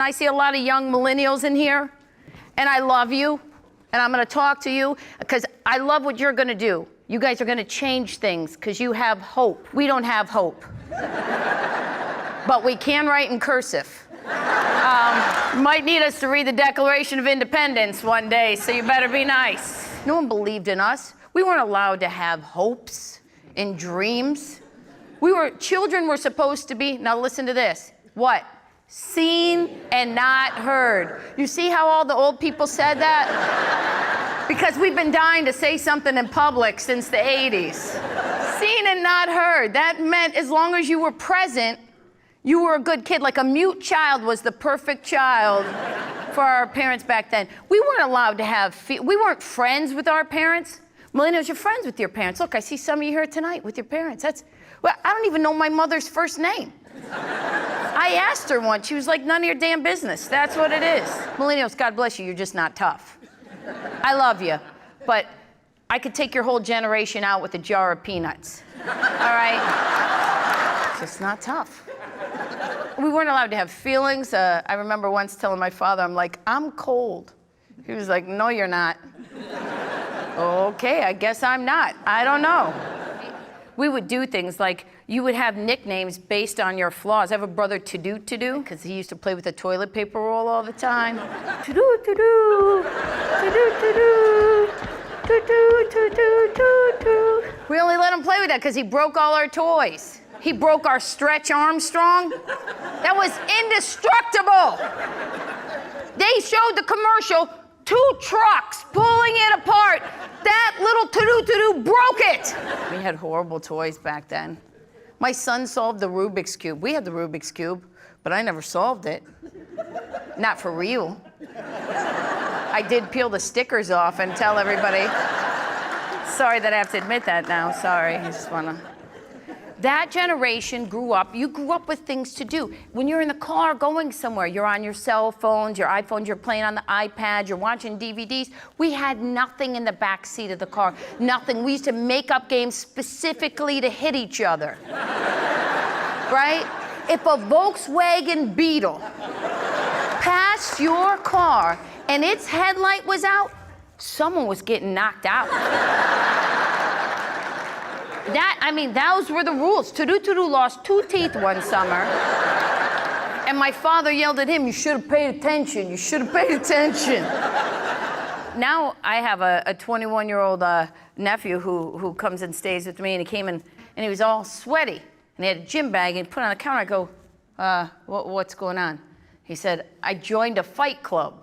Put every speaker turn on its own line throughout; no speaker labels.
I see a lot of young millennials in here, and I love you, and I'm gonna talk to you, because I love what you're gonna do. You guys are gonna change things, because you have hope. We don't have hope. But we can write in cursive. You might need us to read the Declaration of Independence one day, so you better be nice. No one believed in us. We weren't allowed to have hopes and dreams. Children were supposed to be, now listen to this, what? Seen and not heard. You see how all the old people said that? Because we've been dying to say something in public since the 80s. Seen and not heard. That meant as long as you were present, you were a good kid. Like a mute child was the perfect child for our parents back then. We weren't allowed to have, we weren't friends with our parents. Millennials, you're friends with your parents. Look, I see some of you here tonight with your parents. Well, I don't even know my mother's first name. I asked her once, she was like, none of your damn business. That's what it is. Millennials, God bless you, you're just not tough. I love you, but I could take your whole generation out with a jar of peanuts. All right? Just not tough. We weren't allowed to have feelings. I remember once telling my father, I'm like, I'm cold. He was like, no, you're not. Okay, I guess I'm not. I don't know. We would do things like, you would have nicknames based on your flaws. I have a brother, To-Do, because he used to play with a toilet paper roll all the time. To-do, to-do, to-do, to-do, to-do, to-do, to-do. We only let him play with that because he broke all our toys. He broke our Stretch Armstrong. That was indestructible. They showed the commercial, 2 trucks pulling it apart. That little to-do broke it. We had horrible toys back then. My son solved the Rubik's Cube. We had the Rubik's Cube, but I never solved it. Not for real. I did peel the stickers off and tell everybody. Sorry that I have to admit that now, sorry. I just wanna. That generation grew up, you grew up with things to do. When you're in the car going somewhere, you're on your cell phones, your iPhones, you're playing on the iPad, you're watching DVDs. We had nothing in the back seat of the car, nothing. We used to make up games specifically to hit each other, right? If a Volkswagen Beetle passed your car and its headlight was out, someone was getting knocked out. Those were the rules. To-do lost 2 teeth one summer. And my father yelled at him, you should have paid attention. You should have paid attention. Now I have a 21-year-old nephew who comes and stays with me, and he came in and he was all sweaty. And he had a gym bag and he put it on the counter. I go, what's going on? He said, I joined a fight club.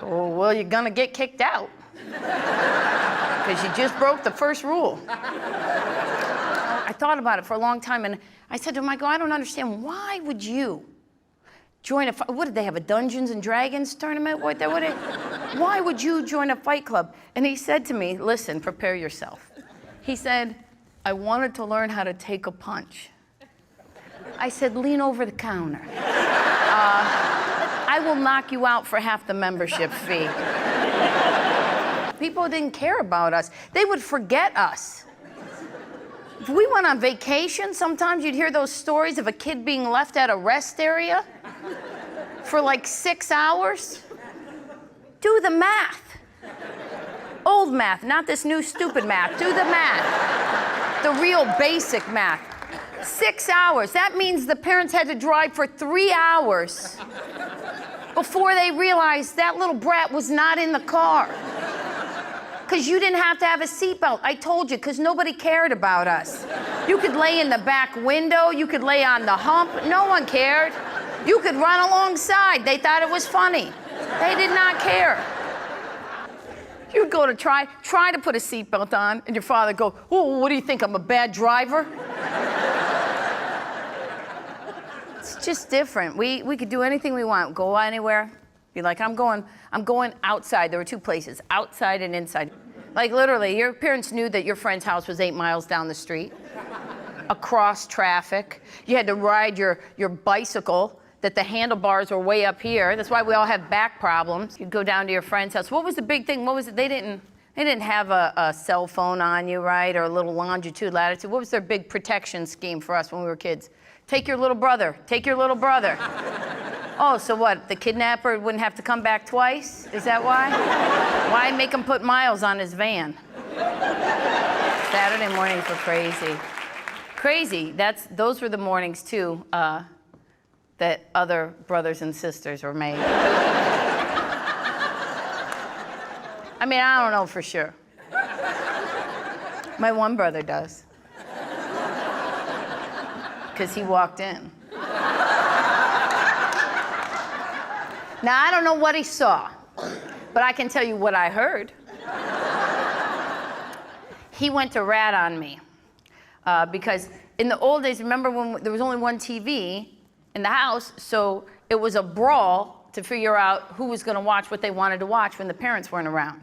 Oh, well, you're gonna get kicked out. Because you just broke the first rule. I thought about it for a long time, and I said to him, I don't understand, why would you join a fight? What did they have, a Dungeons and Dragons tournament? Why would you join a fight club? And he said to me, listen, prepare yourself. He said, I wanted to learn how to take a punch. I said, lean over the counter. I will knock you out for half the membership fee. People didn't care about us. They would forget us. If we went on vacation, sometimes you'd hear those stories of a kid being left at a rest area for like 6 hours. Do the math. Old math, not this new stupid math. Do the math. The real basic math. 6 hours. That means the parents had to drive for 3 hours before they realized that little brat was not in the car. Because you didn't have to have a seatbelt. I told you, because nobody cared about us. You could lay in the back window, you could lay on the hump, no one cared. You could run alongside, they thought it was funny. They did not care. You'd go to try to put a seatbelt on, and your father would go, oh, what do you think, I'm a bad driver? It's just different. We could do anything we want, go anywhere. Be like, I'm going outside. There were 2 places, outside and inside. Like literally, your parents knew that your friend's house was 8 miles down the street, across traffic. You had to ride your bicycle, that the handlebars were way up here. That's why we all have back problems. You'd go down to your friend's house. What was the big thing? What was it? They didn't have a cell phone on you, right? Or a little longitude, latitude. What was their big protection scheme for us when we were kids? Take your little brother. Take your little brother. Oh, so what? The kidnapper wouldn't have to come back twice? Is that why? Why make him put miles on his van? Saturday mornings were crazy. Crazy. Those were the mornings, too, that other brothers and sisters were made. I mean, I don't know for sure. My one brother does. Because he walked in. Now, I don't know what he saw, but I can tell you what I heard. He went to rat on me. Because in the old days, remember when there was only one TV in the house, so it was a brawl to figure out who was going to watch what they wanted to watch when the parents weren't around.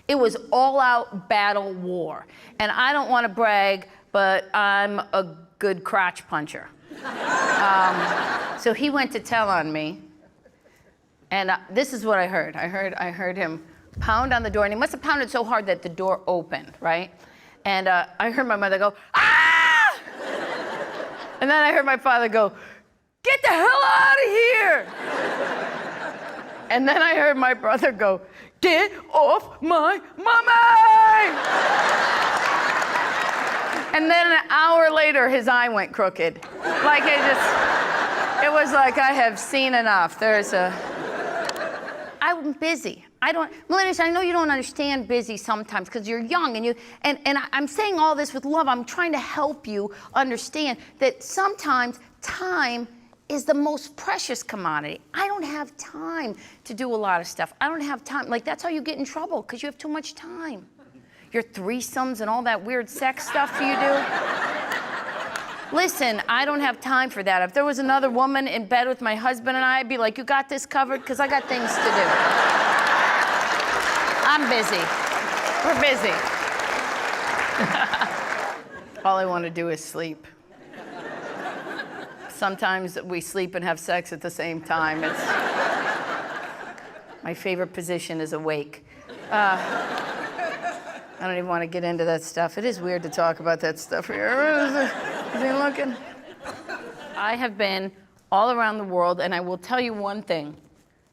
It was all-out battle war. And I don't want to brag, but I'm a good crotch puncher. So he went to tell on me. And this is what I heard. I heard him pound on the door, and he must have pounded so hard that the door opened, right? And I heard my mother go, "Ah!" And then I heard my father go, "Get the hell out of here!" And then I heard my brother go, "Get off my mommy!" And then an hour later, his eye went crooked. Like it was like, I have seen enough. I'm busy. Melanius, I know you don't understand busy sometimes because you're young and I'm saying all this with love. I'm trying to help you understand that sometimes time is the most precious commodity. I don't have time to do a lot of stuff. I don't have time. Like, that's how you get in trouble, because you have too much time. Your threesomes and all that weird sex stuff you do. Listen, I don't have time for that. If there was another woman in bed with my husband and I'd be like, "You got this covered?" Because I got things to do. I'm busy. We're busy. All I want to do is sleep. Sometimes we sleep and have sex at the same time. My favorite position is awake. I don't even want to get into that stuff. It is weird to talk about that stuff here. Is he looking? I have been all around the world, and I will tell you one thing.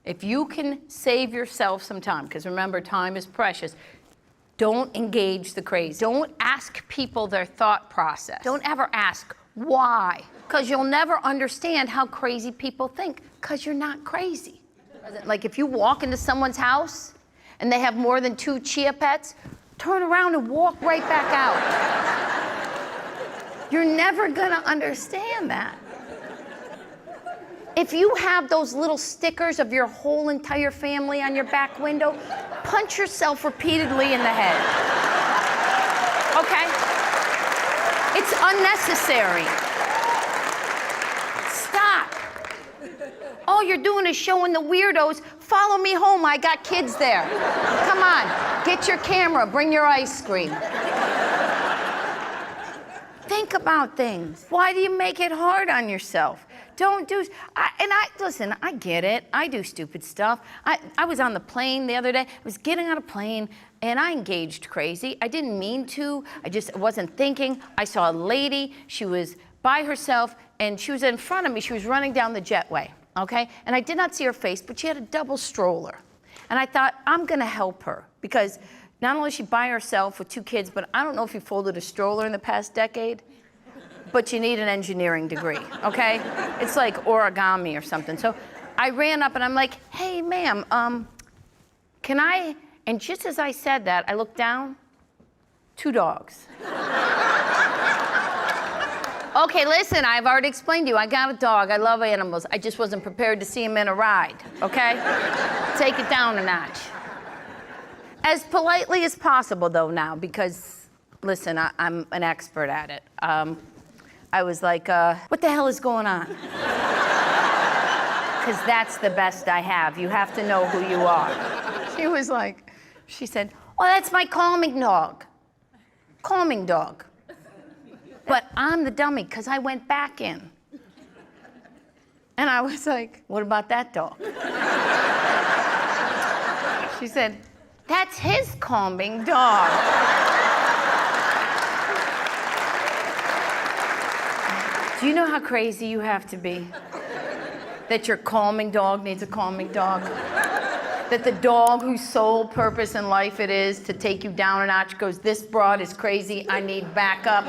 If you can save yourself some time, because remember, time is precious, don't engage the crazy. Don't ask people their thought process. Don't ever ask why, because you'll never understand how crazy people think, because you're not crazy. Like, if you walk into someone's house and they have more than 2 chia pets, turn around and walk right back out. You're never gonna understand that. If you have those little stickers of your whole entire family on your back window, punch yourself repeatedly in the head. Okay? It's unnecessary. Stop. All you're doing is showing the weirdos, "Follow me home, I got kids there." Come on, get your camera, bring your ice cream. Think about things. Why do you make it hard on yourself? Don't do, listen, I get it. I do stupid stuff. I was on the plane the other day. I was getting on a plane and I engaged crazy. I didn't mean to. I just wasn't thinking. I saw a lady. She was by herself and she was in front of me. She was running down the jetway, okay? And I did not see her face, but she had a double stroller. And I thought, I'm gonna help her because not only is she by herself with 2 kids, but I don't know if you folded a stroller in the past decade, but you need an engineering degree, okay? It's like origami or something. So I ran up and I'm like, "Hey, ma'am, can I?" And just as I said that, I looked down, 2 dogs. Okay, listen, I've already explained to you, I got a dog, I love animals. I just wasn't prepared to see him in a ride, okay? Take it down a notch. As politely as possible, though, now, because, listen, I'm an expert at it. I was like, "What the hell is going on?" Because that's the best I have. You have to know who you are. She said, "Oh, that's my calming dog." Calming dog. But I'm the dummy, because I went back in. And I was like, "What about that dog?" She said, "That's his calming dog." Do you know how crazy you have to be? That your calming dog needs a calming dog? That the dog whose sole purpose in life it is to take you down a notch goes, this broad is crazy, I need backup.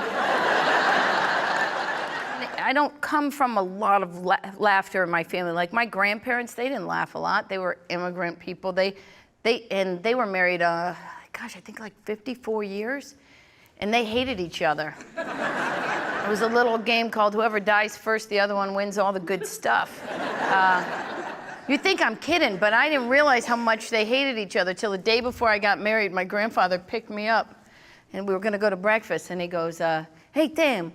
I don't come from a lot of laughter in my family. Like my grandparents, they didn't laugh a lot. They were immigrant people. They were married, gosh, I think like 54 years, and they hated each other. It was a little game called whoever dies first, the other one wins all the good stuff. You think I'm kidding, but I didn't realize how much they hated each other till the day before I got married. My grandfather picked me up, and we were gonna go to breakfast, and he goes, hey, Tam,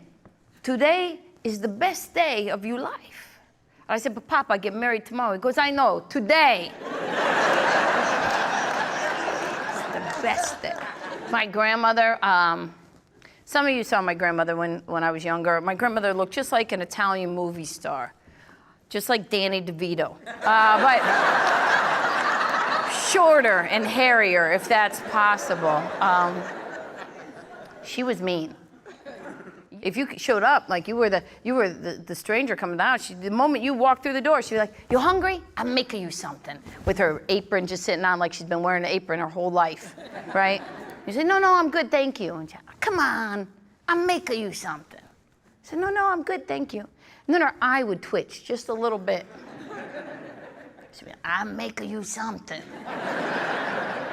today is the best day of your life. I said, but Papa, I get married tomorrow. He goes, I know, today. It's the best day. My grandmother, some of you saw my grandmother when I was younger. My grandmother looked just like an Italian movie star. Just like Danny DeVito, but shorter and hairier, if that's possible. She was mean. If you showed up like you were the stranger coming down, the moment you walked through the door, she'd be like, "You hungry? I'm making you something." With her apron just sitting on like she's been wearing an apron her whole life, right? You say, "No, I'm good, thank you." And she, "Come on, I'm making you something." I said, "No, I'm good, thank you." And then her eye would twitch just a little bit. She'd be, "I'm making you something."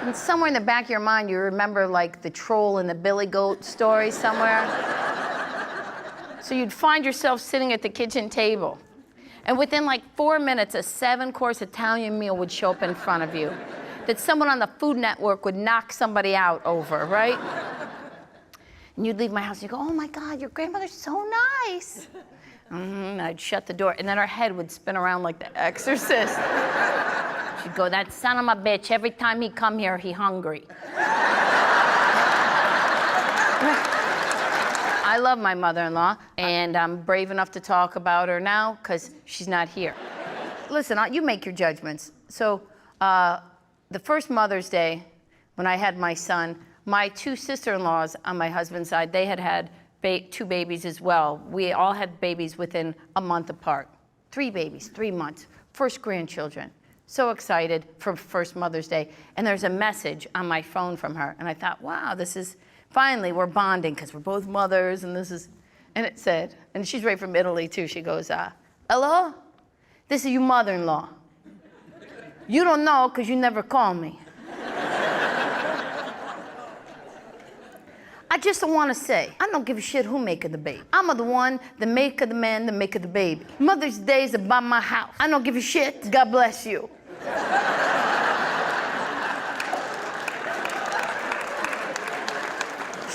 And somewhere in the back of your mind, you remember like the troll and the billy goat story somewhere. So you'd find yourself sitting at the kitchen table. And within like 4 minutes, a 7-course Italian meal would show up in front of you that someone on the Food Network would knock somebody out over, right? And you'd leave my house and you go, "Oh my God, your grandmother's so nice." I'd shut the door, and then her head would spin around like the Exorcist. She'd go, "That son of a bitch, every time he come here, he hungry." I love my mother-in-law, and I'm brave enough to talk about her now because she's not here. Listen, you make your judgments. So the first Mother's Day, when I had my son, my 2 sister-in-laws on my husband's side, they had 2 babies as well. We all had babies within a month apart. 3 babies, 3 months, first grandchildren. So excited for first Mother's Day. And there's a message on my phone from her. And I thought, wow, this is, finally we're bonding because we're both mothers and and it said, and she's right from Italy too, she goes, "Hello? This is your mother-in-law. You don't know because you never call me. I just don't want to say, I don't give a shit who making the baby. I'm the one, the maker, the man, the maker, the baby. Mother's Day is about my house. I don't give a shit. God bless you."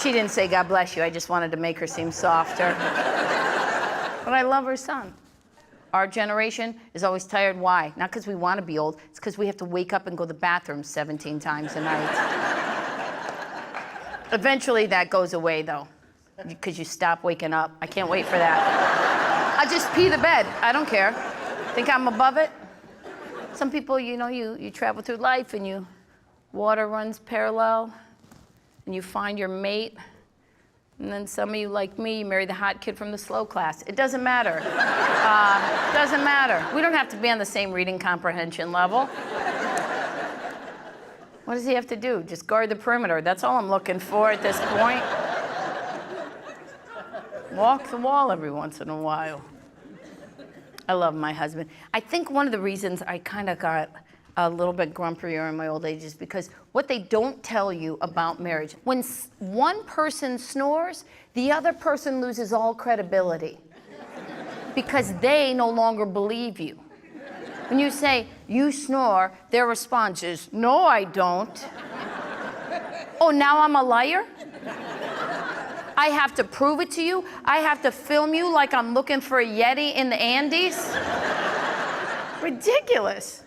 She didn't say God bless you. I just wanted to make her seem softer. But I love her son. Our generation is always tired. Why? Not because we want to be old. It's because we have to wake up and go to the bathroom 17 times a night. Eventually that goes away though, because you stop waking up. I can't wait for that. I just pee the bed. I don't care. Think I'm above it? Some people, you travel through life and water runs parallel and you find your mate. And then some of you, like me, you marry the hot kid from the slow class. It doesn't matter. Doesn't matter. We don't have to be on the same reading comprehension level. What does he have to do? Just guard the perimeter. That's all I'm looking for at this point. Walk the wall every once in a while. I love my husband. I think one of the reasons I kind of got a little bit grumpier in my old age is because what they don't tell you about marriage, when one person snores, the other person loses all credibility because they no longer believe you. When you say, "You snore," their response is, "No, I don't." "Oh, now I'm a liar? I have to prove it to you? I have to film you like I'm looking for a Yeti in the Andes?" Ridiculous.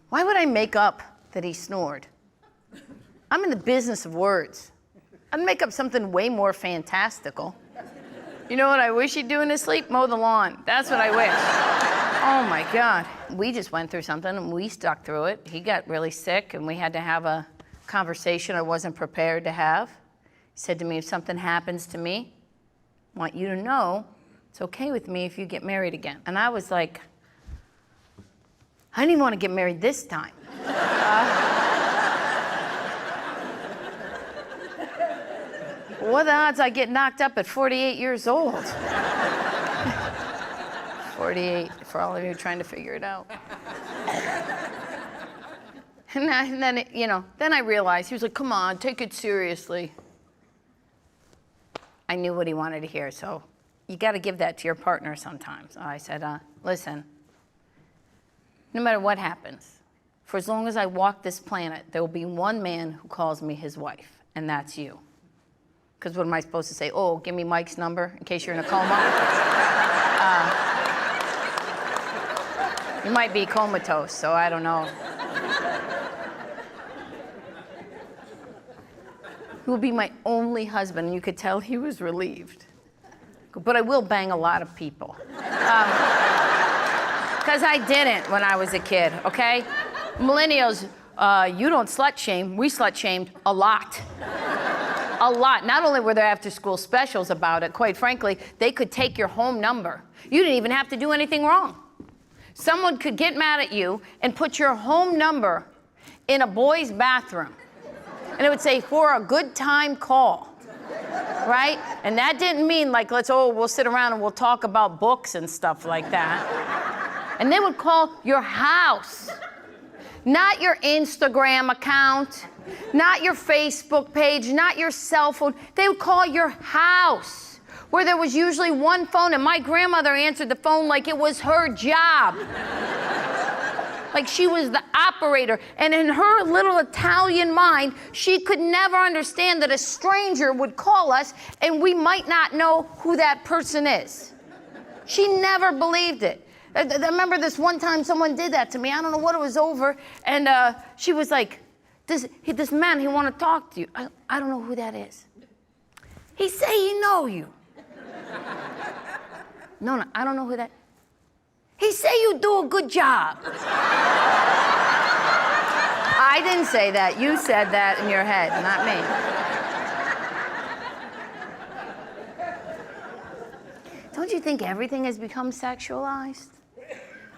Why would I make up that he snored? I'm in the business of words. I'd make up something way more fantastical. You know what I wish he'd do in his sleep? Mow the lawn. That's what I wish. Oh my God. We just went through something and we stuck through it. He got really sick and we had to have a conversation I wasn't prepared to have. He said to me, "If something happens to me, I want you to know it's okay with me if you get married again. And I was like, I didn't even want to get married this time. What are the odds I get knocked up at 48 years old? 48, for all of you trying to figure it out. And then, then I realized, he was like, come on, take it seriously. I knew what he wanted to hear, so you got to give that to your partner sometimes. So I said, listen, no matter what happens, for as long as I walk this planet, there will be one man who calls me his wife, and that's you. Because what am I supposed to say? Oh, give me Mike's number in case you're in a coma? You might be comatose, so I don't know. He will be my only husband, and you could tell he was relieved. But I will bang a lot of people. Because I didn't when I was a kid, okay? Millennials, you don't slut shame. We slut shamed a lot. A lot. Not only were there after-school specials about it, quite frankly, they could take your home number. You didn't even have to do anything wrong. Someone could get mad at you and put your home number in a boy's bathroom. And it would say, for a good time call, right? And that didn't mean like, we'll sit around and we'll talk about books and stuff like that. And they would call your house, not your Instagram account, not your Facebook page, not your cell phone. They would call your house, where there was usually one phone, and my grandmother answered the phone like it was her job. Like she was the operator. And in her little Italian mind, she could never understand that a stranger would call us and we might not know who that person is. She never believed it. I remember this one time someone did that to me. I don't know what it was over. And she was like, this man, he want to talk to you. I don't know who that is. He say he know you. No, I don't know who that is. He say you do a good job. I didn't say that. You said that in your head, not me. Don't you think everything has become sexualized?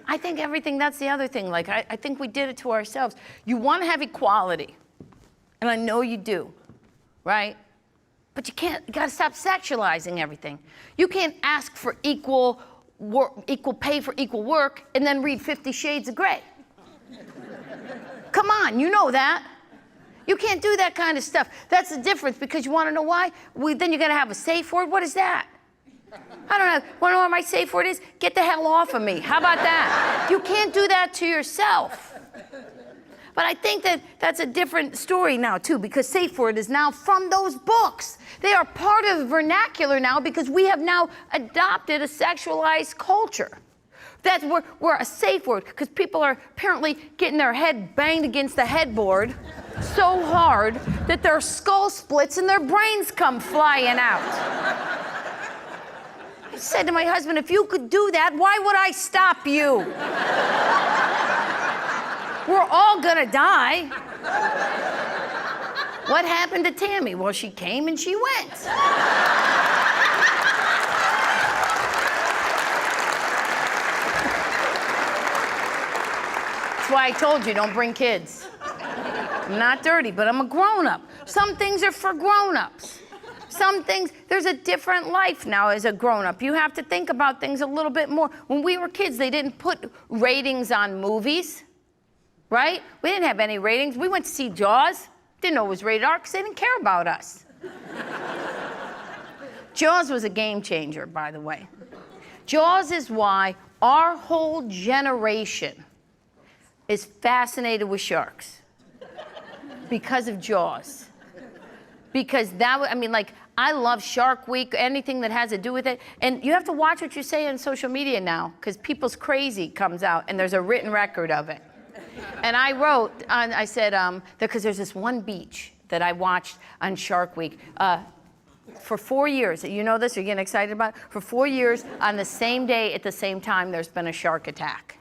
I think everything, that's the other thing. Like, I think we did it to ourselves. You want to have equality, and I know you do, right? But you got to stop sexualizing everything. You can't ask for equal pay for equal work and then read 50 Shades of Grey. Come on, you know that. You can't do that kind of stuff. That's the difference, because you want to know why? Then you got to have a safe word. What is that? I don't know. Want to know what my safe word is? Get the hell off of me. How about that? You can't do that to yourself. But I think that's a different story now, too, because safe word is now from those books. They are part of the vernacular now because we have now adopted a sexualized culture. That's we're a safe word, because people are apparently getting their head banged against the headboard so hard that their skull splits and their brains come flying out. I said to my husband, if you could do that, why would I stop you? We're all gonna die. What happened to Tammy? Well, she came and she went. That's why I told you, don't bring kids. I'm not dirty, but I'm a grown-up. Some things are for grown-ups. Some things, there's a different life now as a grown-up. You have to think about things a little bit more. When we were kids, they didn't put ratings on movies. Right? We didn't have any ratings. We went to see Jaws. Didn't know it was rated R because they didn't care about us. Jaws was a game changer, by the way. Jaws is why our whole generation is fascinated with sharks. Because of Jaws. Because I love Shark Week, anything that has to do with it. And you have to watch what you say on social media now, because People's Crazy comes out and there's a written record of it. And I wrote, I said, because there's this one beach that I watched on Shark Week for 4 years. You know this? Are you getting excited about it? For 4 years, on the same day, at the same time, there's been a shark attack.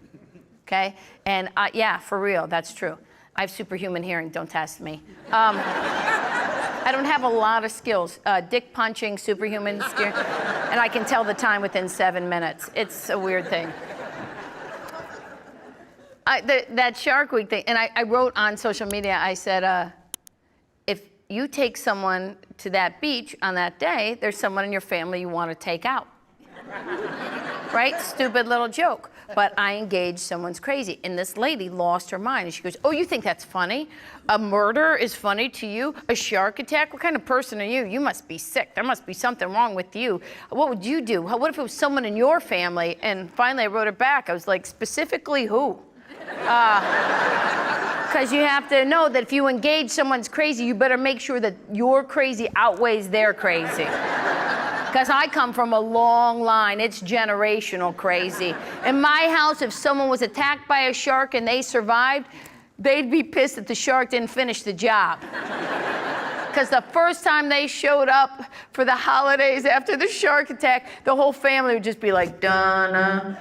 Okay? And yeah, for real, that's true. I have superhuman hearing, don't test me. I don't have a lot of skills. Dick punching, superhuman skill. And I can tell the time within 7 minutes. It's a weird thing. That Shark Week thing, and I wrote on social media, I said, if you take someone to that beach on that day, there's someone in your family you want to take out. Right? Stupid little joke. But I engaged someone's crazy. And this lady lost her mind. And she goes, oh, you think that's funny? A murder is funny to you? A shark attack? What kind of person are you? You must be sick. There must be something wrong with you. What would you do? What if it was someone in your family? And finally I wrote her back. I was like, specifically who? Because you have to know that if you engage someone's crazy, you better make sure that your crazy outweighs their crazy. Because I come from a long line. It's generational crazy. In my house, if someone was attacked by a shark and they survived, they'd be pissed that the shark didn't finish the job. Because the first time they showed up for the holidays after the shark attack, the whole family would just be like, Donna,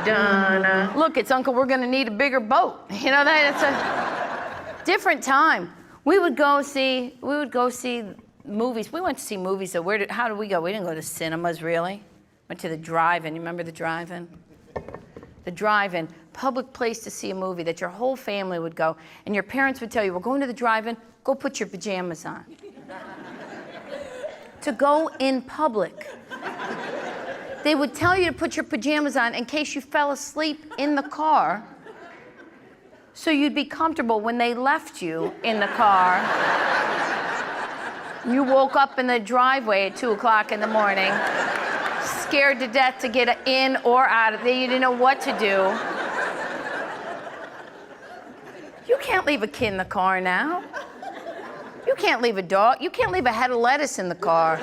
Donna. Look, it's Uncle, we're gonna need a bigger boat. You know, it's a different time. We would go see movies. We went to see movies. So how did we go? We didn't go to cinemas, really. Went to the drive-in. You remember the drive-in? The drive-in, public place to see a movie that your whole family would go. And your parents would tell you, we're going to the drive-in, go put your pajamas on. To go in public. They would tell you to put your pajamas on in case you fell asleep in the car, so you'd be comfortable when they left you in the car. You woke up in the driveway at 2 o'clock in the morning, scared to death to get in or out of there. You didn't know what to do. You can't leave a kid in the car now. You can't leave a dog. You can't leave a head of lettuce in the car.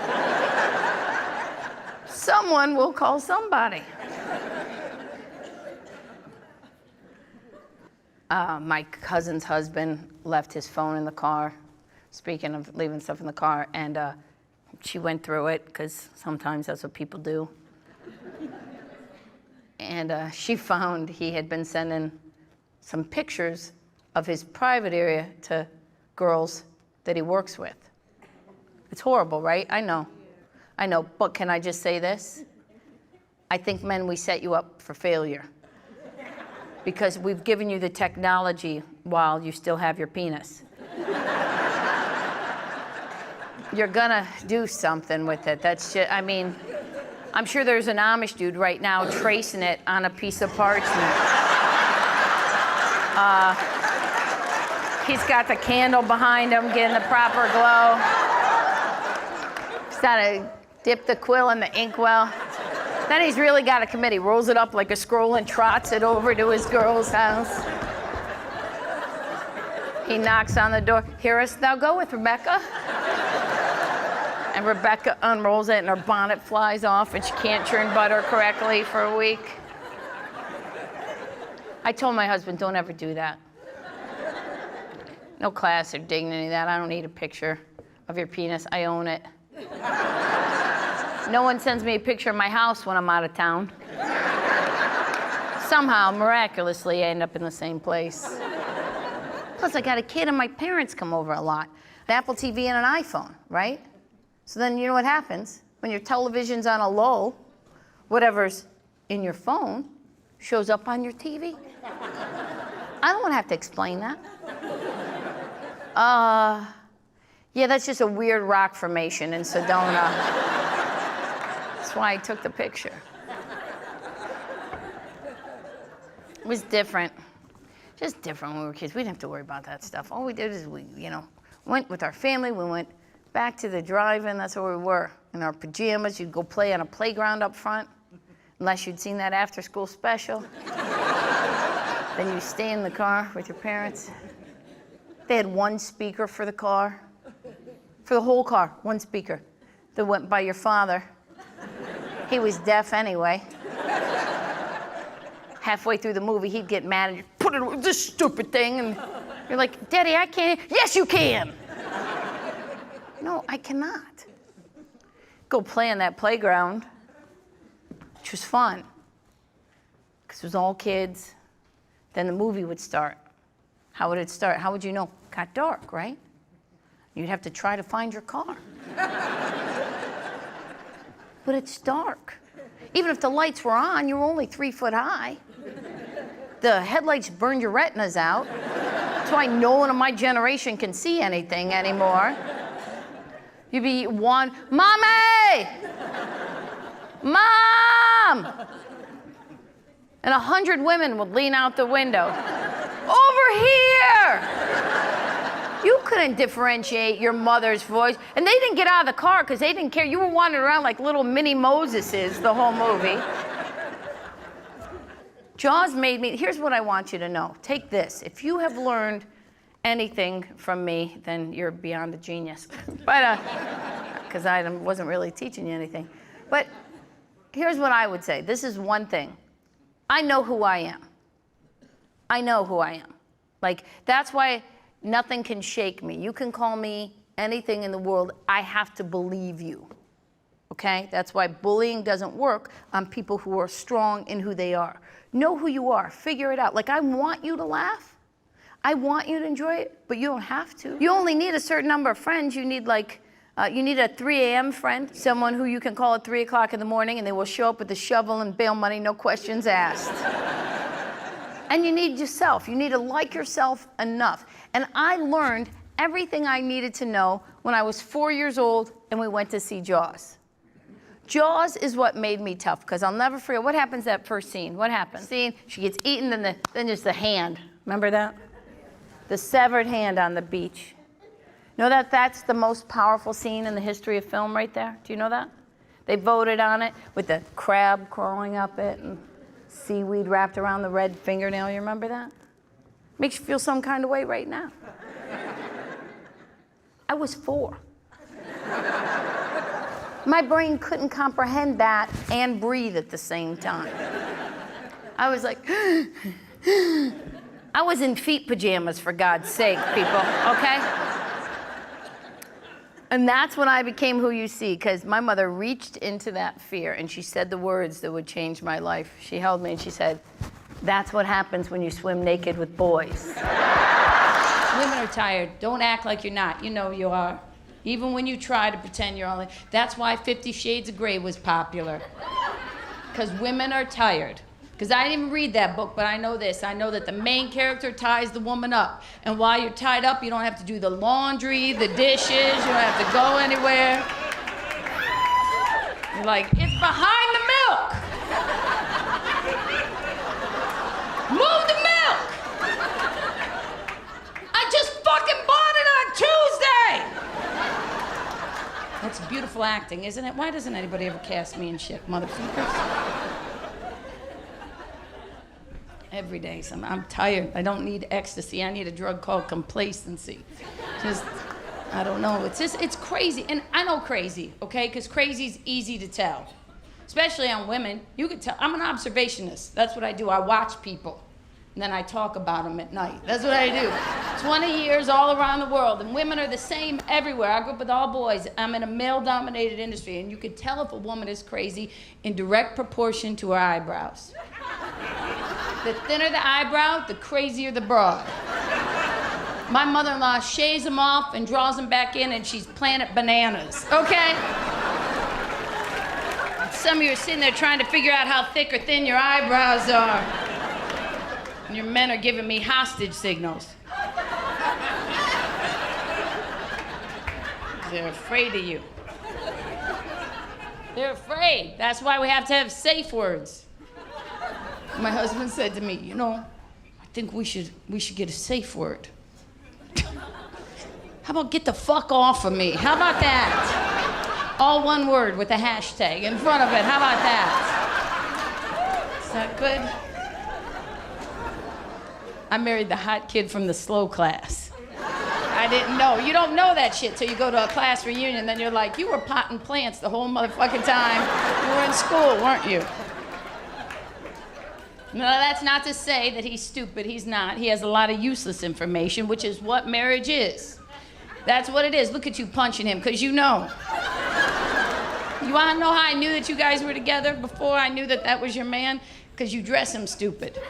Someone will call somebody. My cousin's husband left his phone in the car. Speaking of leaving stuff in the car, and she went through it, because sometimes that's what people do. And she found he had been sending some pictures of his private area to girls that he works with. It's horrible, right? I know, but can I just say this? I think, men, we set you up for failure. Because we've given you the technology while you still have your penis. You're gonna do something with it. That's just, I mean, I'm sure there's an Amish dude right now tracing it on a piece of parchment. He's got the candle behind him, getting the proper glow. He's gotta dip the quill in the inkwell. Then he's really got a committee. Rolls it up like a scroll and trots it over to his girl's house. He knocks on the door. Hearest thou goeth, Rebecca? And Rebecca unrolls it and her bonnet flies off and she can't churn butter correctly for a week. I told my husband, don't ever do that. No class or dignity, that. I don't need a picture of your penis. I own it. No one sends me a picture of my house when I'm out of town. Somehow, miraculously, I end up in the same place. Plus, I got a kid and my parents come over a lot. An Apple TV and an iPhone, right? So then you know what happens? When your television's on a low, whatever's in your phone shows up on your TV. I don't want to have to explain that. Yeah, that's just a weird rock formation in Sedona. That's why I took the picture. It was different. Just different when we were kids. We didn't have to worry about that stuff. All we did is we, went with our family. We went back to the drive-in. That's where we were. In our pajamas. You'd go play on a playground up front, unless you'd seen that after-school special. Then you stay in the car with your parents. They had one speaker for the car. For the whole car, one speaker. That went by your father. He was deaf anyway. Halfway through the movie, he'd get mad and you'd put it with this stupid thing, and you're like, Daddy, I can't. Yes, you can. No, I cannot. Go play on that playground, which was fun, because it was all kids. Then the movie would start. How would it start? How would you know? It got dark, right? You'd have to try to find your car. but it's dark. Even if the lights were on, you're only 3 foot high. The headlights burned your retinas out. That's why no one of my generation can see anything anymore. You'd be one, Mommy! Mom! And 100 women would lean out the window. Over here! You couldn't differentiate your mother's voice. And they didn't get out of the car because they didn't care. You were wandering around like little mini Moseses the whole movie. Jaws made me, here's what I want you to know. Take this. If you have learned anything from me, then you're beyond a genius. But, because I wasn't really teaching you anything. But here's what I would say. This is one thing. I know who I am. I know who I am. Like, that's why nothing can shake me. You can call me anything in the world. I have to believe you. Okay? That's why bullying doesn't work on people who are strong in who they are. Know who you are. Figure it out. Like, I want you to laugh. I want you to enjoy it, but you don't have to. You only need a certain number of friends. You need like, you need a 3 a.m. friend, someone who you can call at 3 o'clock in the morning and they will show up with a shovel and bail money, no questions asked. And you need yourself. You need to like yourself enough. And I learned everything I needed to know when I was 4 years old and we went to see Jaws. Jaws is what made me tough, because I'll never forget. What happens that first scene? What happens? Scene, she gets eaten, then there's the hand. Remember that? The severed hand on the beach. You know that's the most powerful scene in the history of film right there? Do you know that? They voted on it with the crab crawling up it and seaweed wrapped around the red fingernail. You remember that? Makes you feel some kind of way right now. I was 4. My brain couldn't comprehend that and breathe at the same time. I was like, I was in feet pajamas, for God's sake, people, okay? And that's when I became who you see, because my mother reached into that fear and she said the words that would change my life. She held me and she said, that's what happens when you swim naked with boys. Women are tired. Don't act like you're not. You know you are. Even when you try to pretend you're only. That's why 50 Shades of Grey was popular. Because women are tired. Because I didn't even read that book, but I know this. I know that the main character ties the woman up. And while you're tied up, you don't have to do the laundry, the dishes, you don't have to go anywhere. You're like, it's behind the milk. Move the milk. I just fucking bought it on Tuesday. That's beautiful acting, isn't it? Why doesn't anybody ever cast me in shit, motherfuckers? Every day, I'm tired. I don't need ecstasy. I need a drug called complacency. Just, I don't know. It's crazy. And I know crazy, okay? Because crazy's easy to tell. Especially on women. You could tell. I'm an observationist. That's what I do. I watch people. And then I talk about them at night. That's what I do. 20 years all around the world. And women are the same everywhere. I grew up with all boys. I'm in a male-dominated industry. And you could tell if a woman is crazy in direct proportion to her eyebrows. The thinner the eyebrow, the crazier the broad. My mother-in-law shaves them off and draws them back in, and she's Planet Bananas, okay? Some of you are sitting there trying to figure out how thick or thin your eyebrows are. And your men are giving me hostage signals. They're afraid of you. They're afraid. That's why we have to have safe words. My husband said to me, you know, I think we should get a safe word. How about get the fuck off of me? How about that? All one word with a hashtag in front of it. How about that? Is that good? I married the hot kid from the slow class. I didn't know. You don't know that shit till you go to a class reunion, then you're like, you were potting plants the whole motherfucking time you were in school, weren't you? No, that's not to say that he's stupid. He's not. He has a lot of useless information, which is what marriage is. That's what it is. Look at you punching him, because you know. You want to know how I knew that you guys were together before I knew that that was your man? Because you dress him stupid. Yep,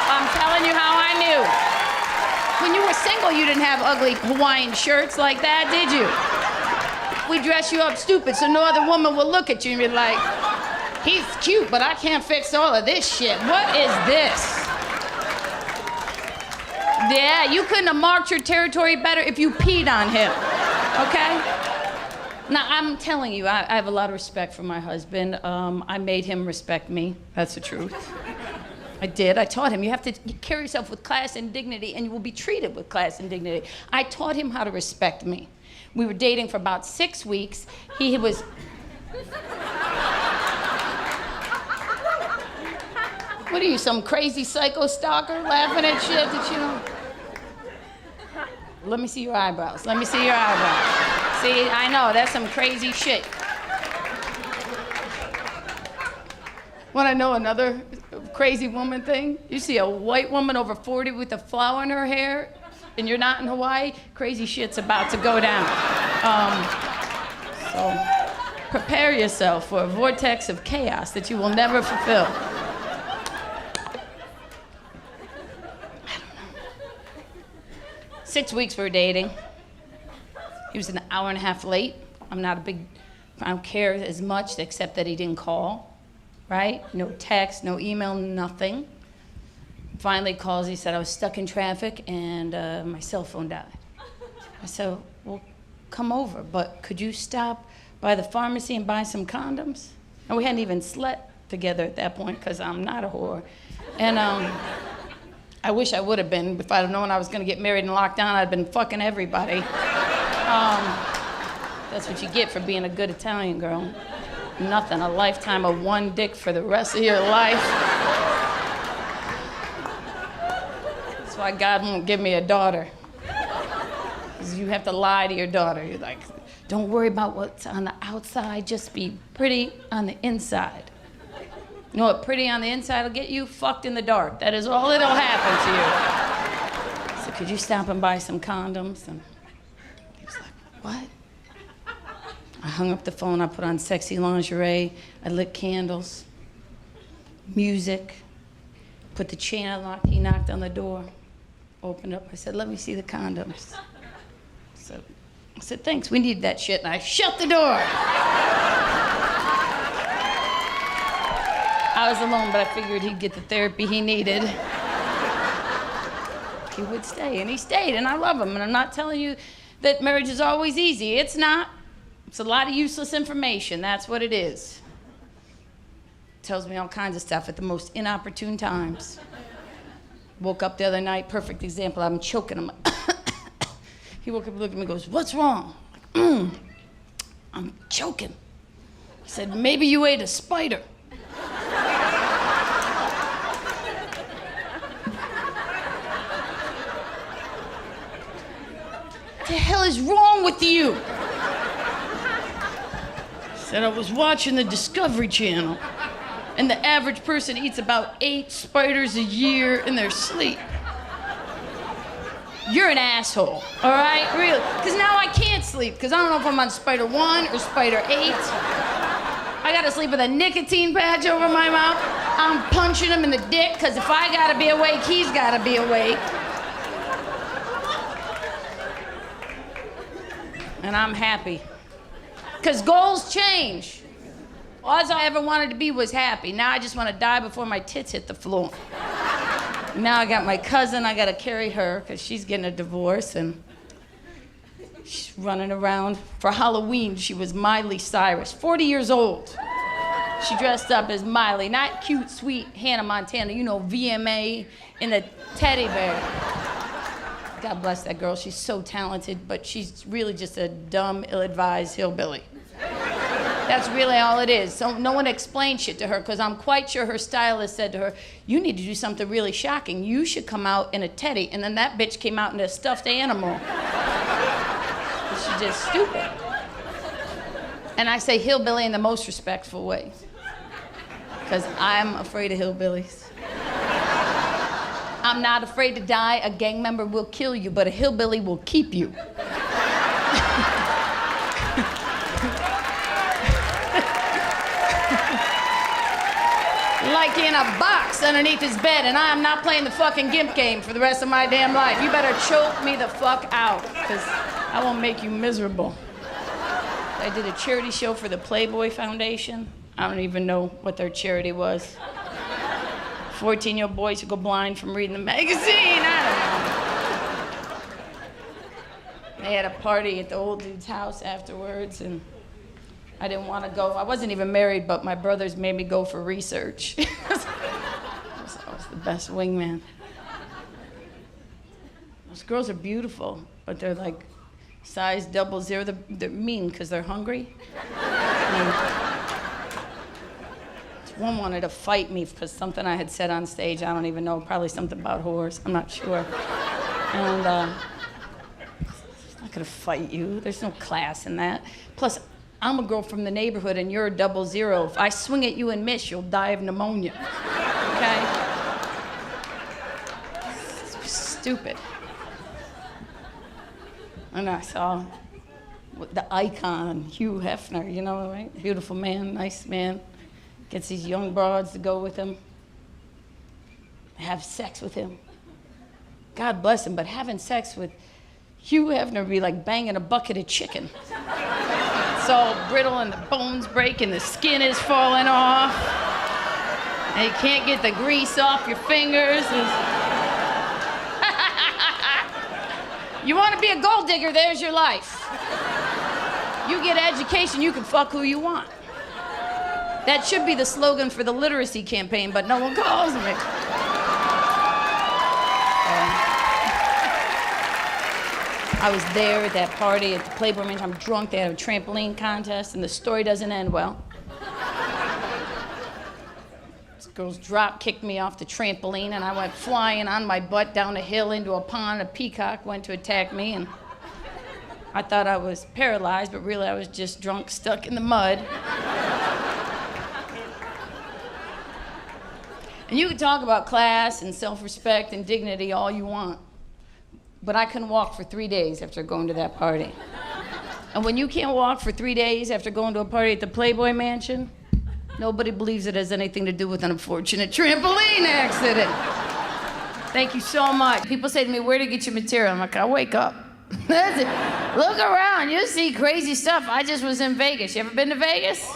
I'm telling you how I knew. When you were single, you didn't have ugly Hawaiian shirts like that, did you? We dress you up stupid so no other woman will look at you and be like, he's cute, but I can't fix all of this shit. What is this? Yeah, you couldn't have marked your territory better if you peed on him, okay? Now, I'm telling you, I have a lot of respect for my husband. I made him respect me. That's the truth. I did. I taught him you have to carry yourself with class and dignity, and you will be treated with class and dignity. I taught him how to respect me. We were dating for about 6 weeks. He was... What are you, some crazy psycho stalker laughing at shit that you don't... Let me see your eyebrows. Let me see your eyebrows. See, I know, that's some crazy shit. Want to know another crazy woman thing? You see a white woman over 40 with a flower in her hair, and you're not in Hawaii, crazy shit's about to go down. So prepare yourself for a vortex of chaos that you will never fulfill. 6 weeks we were dating. He was an hour and a half late. I don't care as much except that he didn't call, right? No text, no email, nothing. Finally calls, he said I was stuck in traffic and my cell phone died. I said, well, come over, but could you stop by the pharmacy and buy some condoms? And we hadn't even slept together at that point because I'm not a whore. And I wish I would have been. If I'd have known I was gonna get married and locked down, I'd have been fucking everybody. That's what you get for being a good Italian girl. Nothing, a lifetime of one dick for the rest of your life. That's why God won't give me a daughter. Because you have to lie to your daughter. You're like, don't worry about what's on the outside, just be pretty on the inside. You know what pretty on the inside will get you? Fucked in the dark. That is all that'll happen to you. So could you stop and buy some condoms? And he was like, what? I hung up the phone, I put on sexy lingerie, I lit candles, music, put the chain unlocked, he knocked on the door, opened up, I said, let me see the condoms. So I said, thanks, we need that shit, and I shut the door. I was alone, but I figured he'd get the therapy he needed. He would stay, and he stayed, and I love him. And I'm not telling you that marriage is always easy. It's not. It's a lot of useless information. That's what it is. Tells me all kinds of stuff at the most inopportune times. Woke up the other night, perfect example, I'm choking him. He woke up and looked at me and goes, what's wrong? I'm like, I'm choking. He said, maybe you ate a spider. What the hell is wrong with you? Said I was watching the Discovery Channel, and the average person eats about 8 spiders a year in their sleep. You're an asshole, all right? Really? Because now I can't sleep, because I don't know if I'm on spider 1 or spider 8. I gotta sleep with a nicotine patch over my mouth. I'm punching him in the dick, because if I gotta be awake, he's gotta be awake. And I'm happy. Because goals change. All I ever wanted to be was happy. Now I just want to die before my tits hit the floor. Now I got my cousin, I got to carry her because she's getting a divorce and she's running around. For Halloween, she was Miley Cyrus, 40 years old. She dressed up as Miley, not cute, sweet Hannah Montana, you know, VMA in the teddy bear. God bless that girl, she's so talented, but she's really just a dumb, ill-advised hillbilly. That's really all it is. So no one explained shit to her because I'm quite sure her stylist said to her, you need to do something really shocking. You should come out in a teddy. And then that bitch came out in a stuffed animal. She's just stupid. And I say hillbilly in the most respectful way because I'm afraid of hillbillies. I'm not afraid to die. A gang member will kill you, but a hillbilly will keep you. Like in a box underneath his bed, and I am not playing the fucking gimp game for the rest of my damn life. You better choke me the fuck out, because I won't make you miserable. I did a charity show for the Playboy Foundation. I don't even know what their charity was. 14-year-old boys who go blind from reading the magazine. I don't know. They had a party at the old dude's house afterwards, and I didn't want to go. I wasn't even married, but my brothers made me go for research. I was the best wingman. Those girls are beautiful, but they're like size 00. They're mean because they're hungry. One wanted to fight me because something I had said on stage. I don't even know, probably something about whores. I'm not sure. And I'm not gonna fight you. There's no class in that. Plus, I'm a girl from the neighborhood and you're a 00. If I swing at you and miss, you'll die of pneumonia. Okay? Stupid. And I saw the icon, Hugh Hefner, you know, right? Beautiful man, nice man. Gets these young broads to go with him, have sex with him. God bless him, but having sex with Hugh Hefner would be like banging a bucket of chicken. It's all brittle and the bones break and the skin is falling off. And you can't get the grease off your fingers. You want to be a gold digger, there's your life. You get education, you can fuck who you want. That should be the slogan for the literacy campaign, but no one calls me. I was there at that party at the Playboy Mansion. I'm drunk. They had a trampoline contest, and the story doesn't end well. These girls drop-kicked me off the trampoline, and I went flying on my butt down a hill into a pond. A peacock went to attack me, and I thought I was paralyzed, but really I was just drunk, stuck in the mud. And you can talk about class and self-respect and dignity all you want, but I couldn't walk for 3 days after going to that party. And when you can't walk for 3 days after going to a party at the Playboy Mansion, nobody believes it has anything to do with an unfortunate trampoline accident. Thank you so much. People say to me, where do you get your material? I'm like, I wake up. That's it. Look around, you'll see crazy stuff. I just was in Vegas. You ever been to Vegas?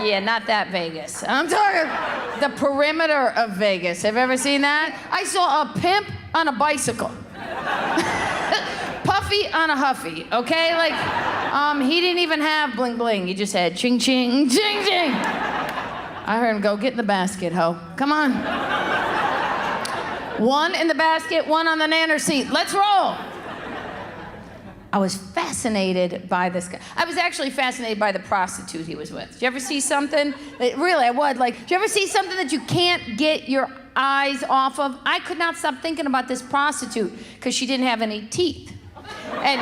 Yeah, not that Vegas. I'm talking the perimeter of Vegas. Have you ever seen that? I saw a pimp on a bicycle. Puffy on a Huffy, okay? Like, he didn't even have bling bling. He just had ching ching, ching ching. I heard him go, get in the basket, ho. Come on. One in the basket, one on the nanner seat. Let's roll. I was fascinated by this guy. I was actually fascinated by the prostitute he was with. Did you ever see something? Really, I would. Like, did you ever see something that you can't get your eyes off of? I could not stop thinking about this prostitute because she didn't have any teeth. And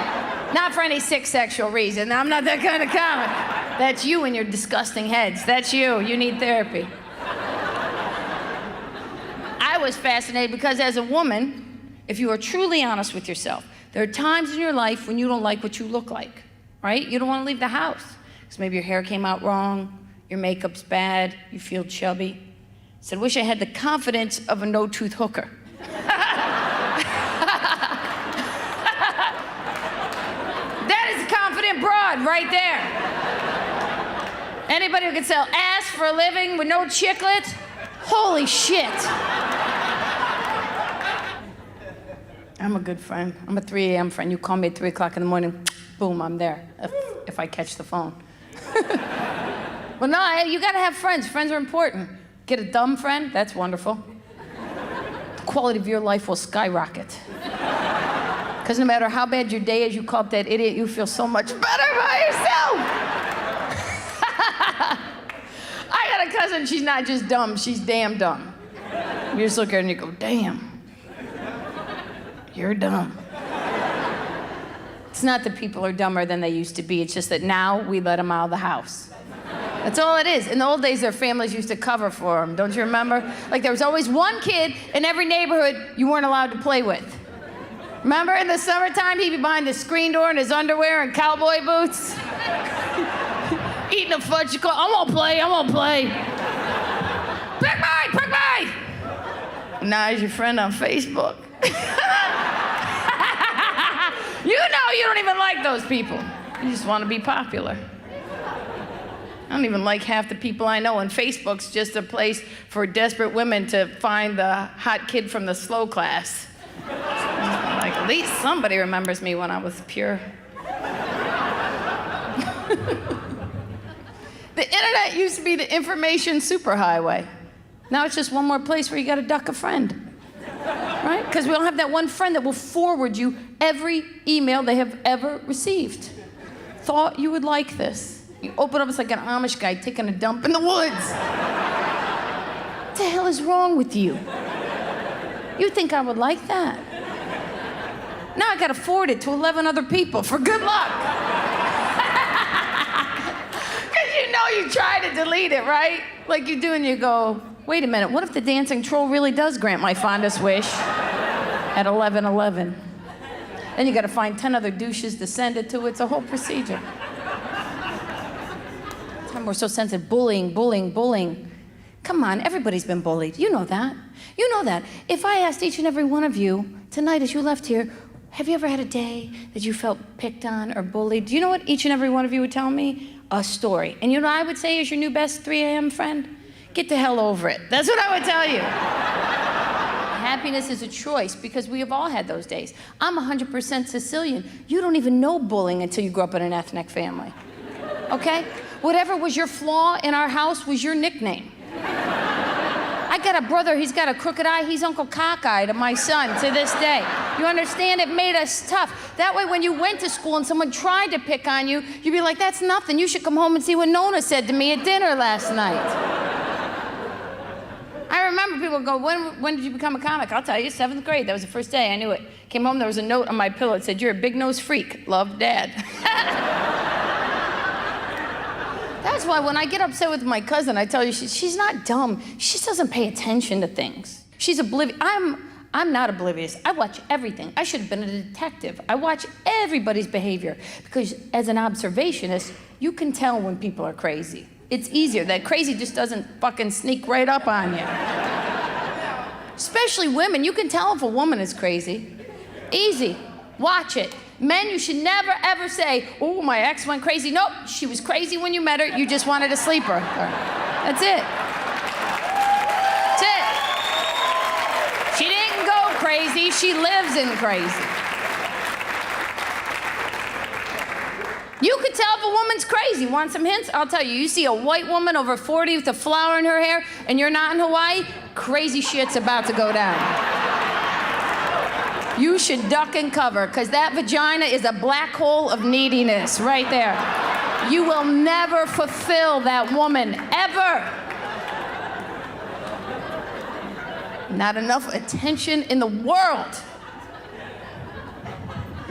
not for any sick sexual reason. I'm not that kind of comic. That's you and your disgusting heads. That's you. You need therapy. I was fascinated because as a woman, if you are truly honest with yourself, there are times in your life when you don't like what you look like, right? You don't want to leave the house because maybe your hair came out wrong, your makeup's bad, you feel chubby. I said, wish I had the confidence of a no-tooth hooker. That is a confident broad right there. Anybody who can sell ass for a living with no chiclets? Holy shit. I'm a good friend. I'm a 3 a.m. friend. You call me at 3 o'clock in the morning, boom, I'm there, if I catch the phone. Well, no, you gotta have friends. Friends are important. Get a dumb friend, that's wonderful. The quality of your life will skyrocket. Because no matter how bad your day is, you call up that idiot, you feel so much better by yourself. I got a cousin, she's not just dumb, she's damn dumb. You just look at her and you go, damn. You're dumb. It's not that people are dumber than they used to be. It's just that now we let them out of the house. That's all it is. In the old days, their families used to cover for them. Don't you remember? Like there was always one kid in every neighborhood you weren't allowed to play with. Remember in the summertime, he'd be behind the screen door in his underwear and cowboy boots? Eating a fudge-sicle. I won't play. Pick me! Now he's your friend on Facebook. You know you don't even like those people. You just want to be popular. I don't even like half the people I know, and Facebook's just a place for desperate women to find the hot kid from the slow class. Like, at least somebody remembers me when I was pure. The internet used to be the information superhighway. Now it's just one more place where you gotta duck a friend, right? Because we all have that one friend that will forward you every email they have ever received. Thought you would like this. You open up, it's like an Amish guy taking a dump in the woods. What the hell is wrong with you? You think I would like that? Now I gotta forward it to 11 other people for good luck. Because you know you try to delete it, right? Like you do and you go, wait a minute, what if the dancing troll really does grant my fondest wish at 11:11? Then you gotta find 10 other douches to send it to. It's a whole procedure. We're so sensitive. Bullying, bullying, bullying. Come on, everybody's been bullied. You know that. You know that. If I asked each and every one of you tonight as you left here, have you ever had a day that you felt picked on or bullied? Do you know what each and every one of you would tell me? A story. And you know what I would say is your new best 3 a.m. friend? Get the hell over it. That's what I would tell you. Happiness is a choice because we have all had those days. I'm 100% Sicilian. You don't even know bullying until you grow up in an ethnic family. Okay? Whatever was your flaw in our house was your nickname. I got a brother, he's got a crooked eye, he's Uncle Cockeye to my son to this day. You understand? It made us tough. That way when you went to school and someone tried to pick on you, you'd be like, that's nothing. You should come home and see what Nona said to me at dinner last night. I remember people go, when did you become a comic? I'll tell you, 7th grade. That was the first day I knew it. Came home, there was a note on my pillow that said, you're a big-nosed freak. Love, Dad. That's why when I get upset with my cousin, I tell you, she's not dumb. She just doesn't pay attention to things. She's oblivious. I'm not oblivious. I watch everything. I should have been a detective. I watch everybody's behavior because as an observationist, you can tell when people are crazy. It's easier. That crazy just doesn't fucking sneak right up on you. Especially women. You can tell if a woman is crazy. Easy. Watch it. Men, you should never, ever say, oh, my ex went crazy. Nope, she was crazy when you met her. You just wanted to sleep her. That's it. That's it. She didn't go crazy. She lives in crazy. You could tell if a woman's crazy. Want some hints? I'll tell you. You see a white woman over 40 with a flower in her hair, and you're not in Hawaii, crazy shit's about to go down. You should duck and cover, because that vagina is a black hole of neediness right there. You will never fulfill that woman, ever. Not enough attention in the world.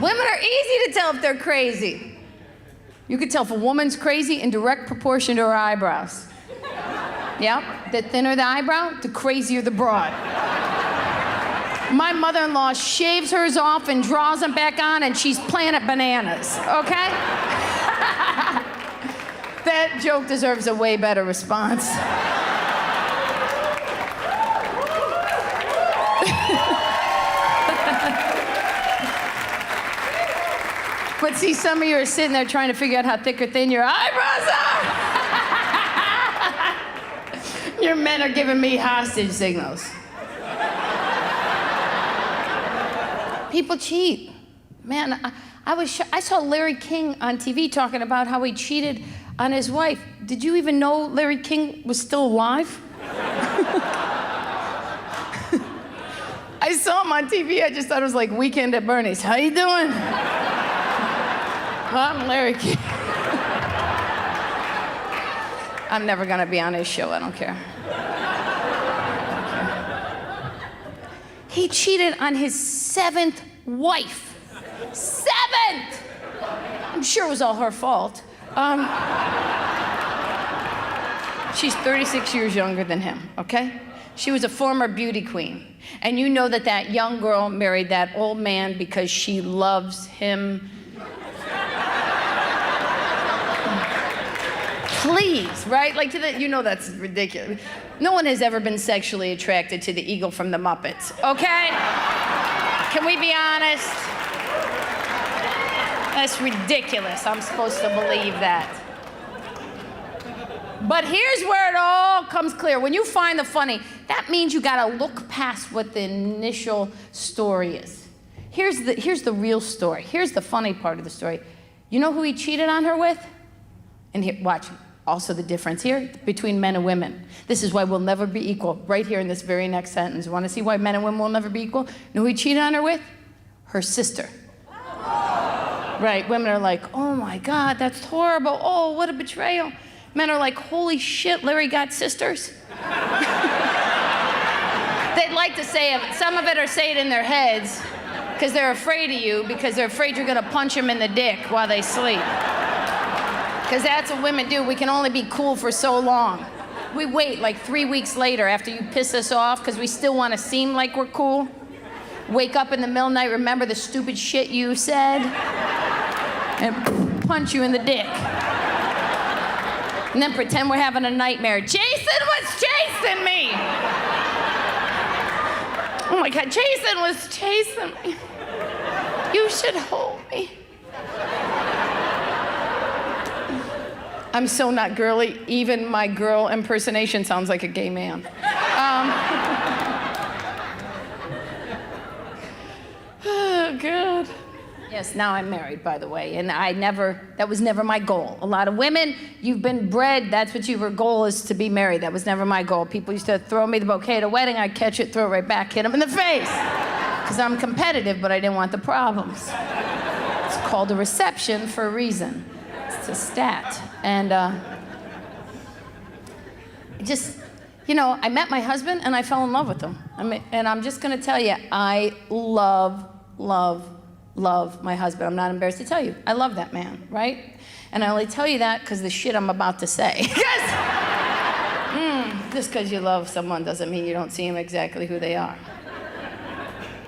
Women are easy to tell if they're crazy. You can tell if a woman's crazy in direct proportion to her eyebrows. Yep, the thinner the eyebrow, the crazier the broad. My mother-in-law shaves hers off and draws them back on, and she's Planet Bananas, okay? That joke deserves a way better response. But see, some of you are sitting there trying to figure out how thick or thin your eyebrows are. Your men are giving me hostage signals. People cheat. Man, I saw Larry King on TV talking about how he cheated on his wife. Did you even know Larry King was still alive? I saw him on TV. I just thought it was like Weekend at Bernie's. How you doing? I'm Larry King. I'm never gonna be on his show. I don't care. He cheated on his 7th wife. 7th! I'm sure it was all her fault. She's 36 years younger than him, okay? She was a former beauty queen. And you know that that young girl married that old man because she loves him. Please, right? Like, you know that's ridiculous. No one has ever been sexually attracted to the eagle from the Muppets, okay? Can we be honest? That's ridiculous. I'm supposed to believe that. But here's where it all comes clear. When you find the funny, that means you gotta look past what the initial story is. Here's the real story. Here's the funny part of the story. You know who he cheated on her with? And here, watch, also the difference here between men and women. This is why we'll never be equal, right here in this very next sentence. Want to see why men and women will never be equal? You know who he cheated on her with? Her sister. Right, women are like, oh my God, that's horrible. Oh, what a betrayal. Men are like, holy shit, Larry got sisters. They'd like to say it, some of it are say it in their heads because they're afraid of you, because they're afraid you're gonna punch them in the dick while they sleep. Because that's what women do. We can only be cool for so long. We wait like 3 weeks later after you piss us off because we still want to seem like we're cool. Wake up in the middle of the night, remember the stupid shit you said, and punch you in the dick. And then pretend we're having a nightmare. Jason was chasing me. Oh my God, Jason was chasing me. You should hold me. I'm so not girly. Even my girl impersonation sounds like a gay man. Oh, God. Yes, now I'm married, by the way, and that was never my goal. A lot of women, you've been bred, that's what your goal is, to be married. That was never my goal. People used to throw me the bouquet at a wedding, I'd catch it, throw it right back, hit them in the face. Because I'm competitive, but I didn't want the problems. It's called a reception for a reason. It's a stat. And I met my husband and I fell in love with him. And I'm just gonna tell you, I love my husband. I'm not embarrassed to tell you. I love that man, right? And I only tell you that because the shit I'm about to say. Just because you love someone doesn't mean you don't see them exactly who they are.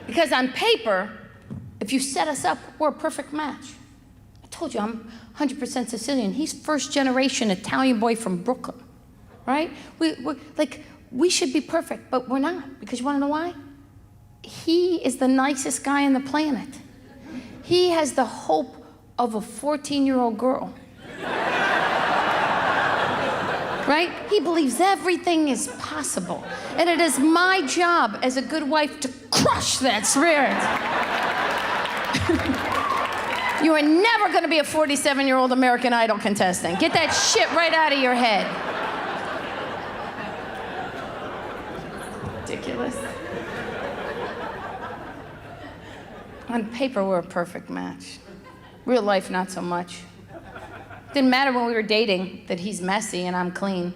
Because on paper, if you set us up, we're a perfect match. I told you, I'm 100% Sicilian. He's first generation Italian boy from Brooklyn, right? We should be perfect, but we're not. Because you wanna know why? He is the nicest guy on the planet. He has the hope of a 14-year-old girl. Right? He believes everything is possible. And it is my job as a good wife to crush that spirit. You are never gonna be a 47-year-old American Idol contestant. Get that shit right out of your head. Ridiculous. On paper, we're a perfect match. Real life, not so much. Didn't matter when we were dating that he's messy and I'm clean.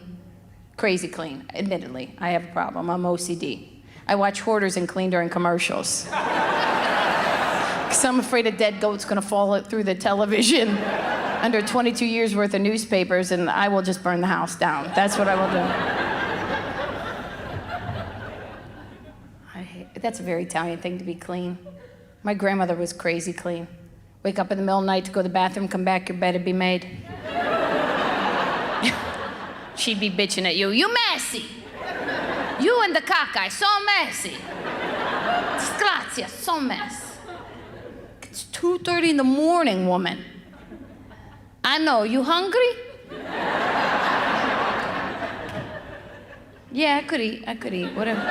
Crazy clean, admittedly. I have a problem, I'm OCD. I watch hoarders and clean during commercials. Because I'm afraid a dead goat's gonna fall through the television under 22 years worth of newspapers and I will just burn the house down. That's what I will do. That's a very Italian thing to be clean. My grandmother was crazy clean. Wake up in the middle of the night to go to the bathroom, come back, your bed would be made. She'd be bitching at you. You messy. You and the caca, so messy. Disgrazia, so mess. It's 2:30 in the morning, woman. I know, you hungry? Yeah, I could eat, whatever.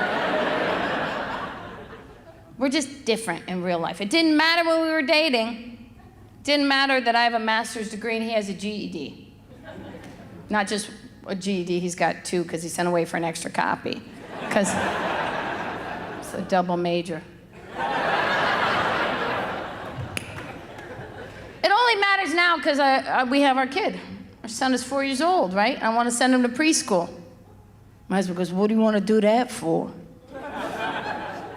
We're just different in real life. It didn't matter when we were dating. It didn't matter that I have a master's degree and he has a GED. Not just a GED, he's got 2 because he sent away for an extra copy. Because it's a double major. It only matters now because we have our kid. Our son is 4 years old, right? I want to send him to preschool. My husband goes, what do you want to do that for?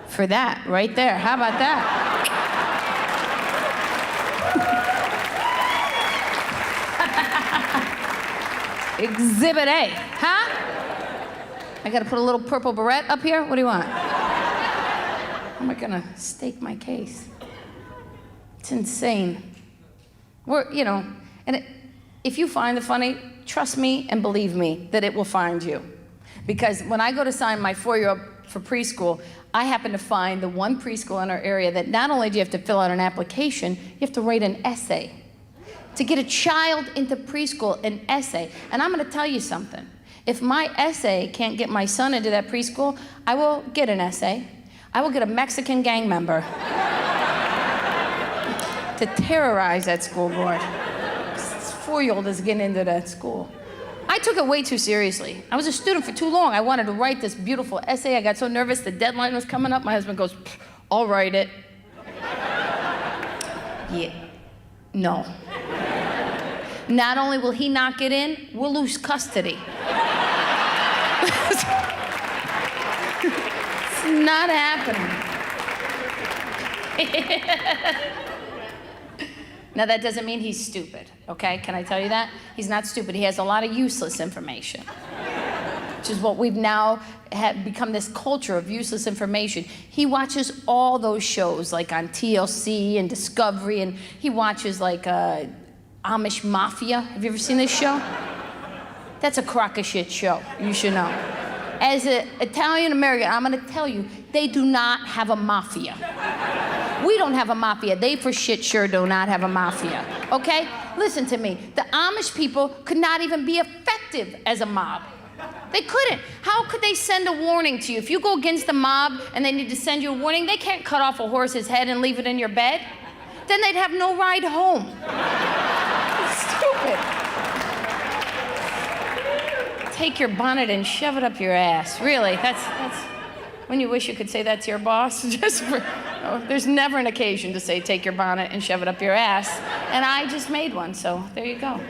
For that, right there. How about that? Exhibit A, huh? I gotta put a little purple beret up here? What do you want? How am I gonna stake my case? It's insane. If you find the funny, trust me and believe me that it will find you. Because when I go to sign my 4-year-old, for preschool, I happened to find the one preschool in our area that not only do you have to fill out an application, you have to write an essay. To get a child into preschool, an essay. And I'm gonna tell you something. If my essay can't get my son into that preschool, I will get an essay. I will get a Mexican gang member to terrorize that school board. This 4-year-old is getting into that school. I took it way too seriously. I was a student for too long. I wanted to write this beautiful essay. I got so nervous the deadline was coming up. My husband goes, I'll write it. Yeah, no. Not only will he not get in, we'll lose custody. It's not happening. Now, that doesn't mean he's stupid, okay? Can I tell you that? He's not stupid. He has a lot of useless information, which is what we've now become this culture of useless information. He watches all those shows, like on TLC and Discovery, and he watches like Amish Mafia. Have you ever seen this show? That's a crock of shit show, you should know. As an Italian American, I'm gonna tell you, they do not have a mafia. We don't have a mafia. They for shit sure do not have a mafia, okay? Listen to me. The Amish people could not even be effective as a mob. They couldn't. How could they send a warning to you? If you go against the mob and they need to send you a warning, they can't cut off a horse's head and leave it in your bed. Then they'd have no ride home. It's stupid. Take your bonnet and shove it up your ass. Really, that's when you wish you could say that to your boss. There's never an occasion to say take your bonnet and shove it up your ass. And I just made one, so there you go.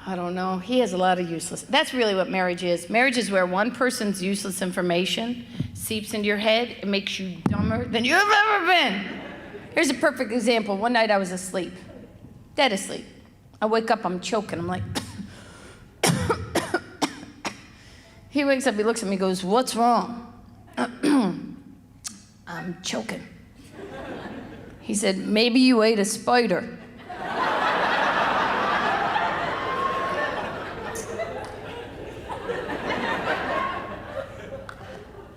I don't know. He has a lot of useless. That's really what marriage is. Marriage is where one person's useless information seeps into your head and makes you dumber than you've ever been. Here's a perfect example. One night I was asleep, dead asleep. I wake up, I'm choking. I'm like, he wakes up, he looks at me, goes, what's wrong? I'm choking. He said, maybe you ate a spider.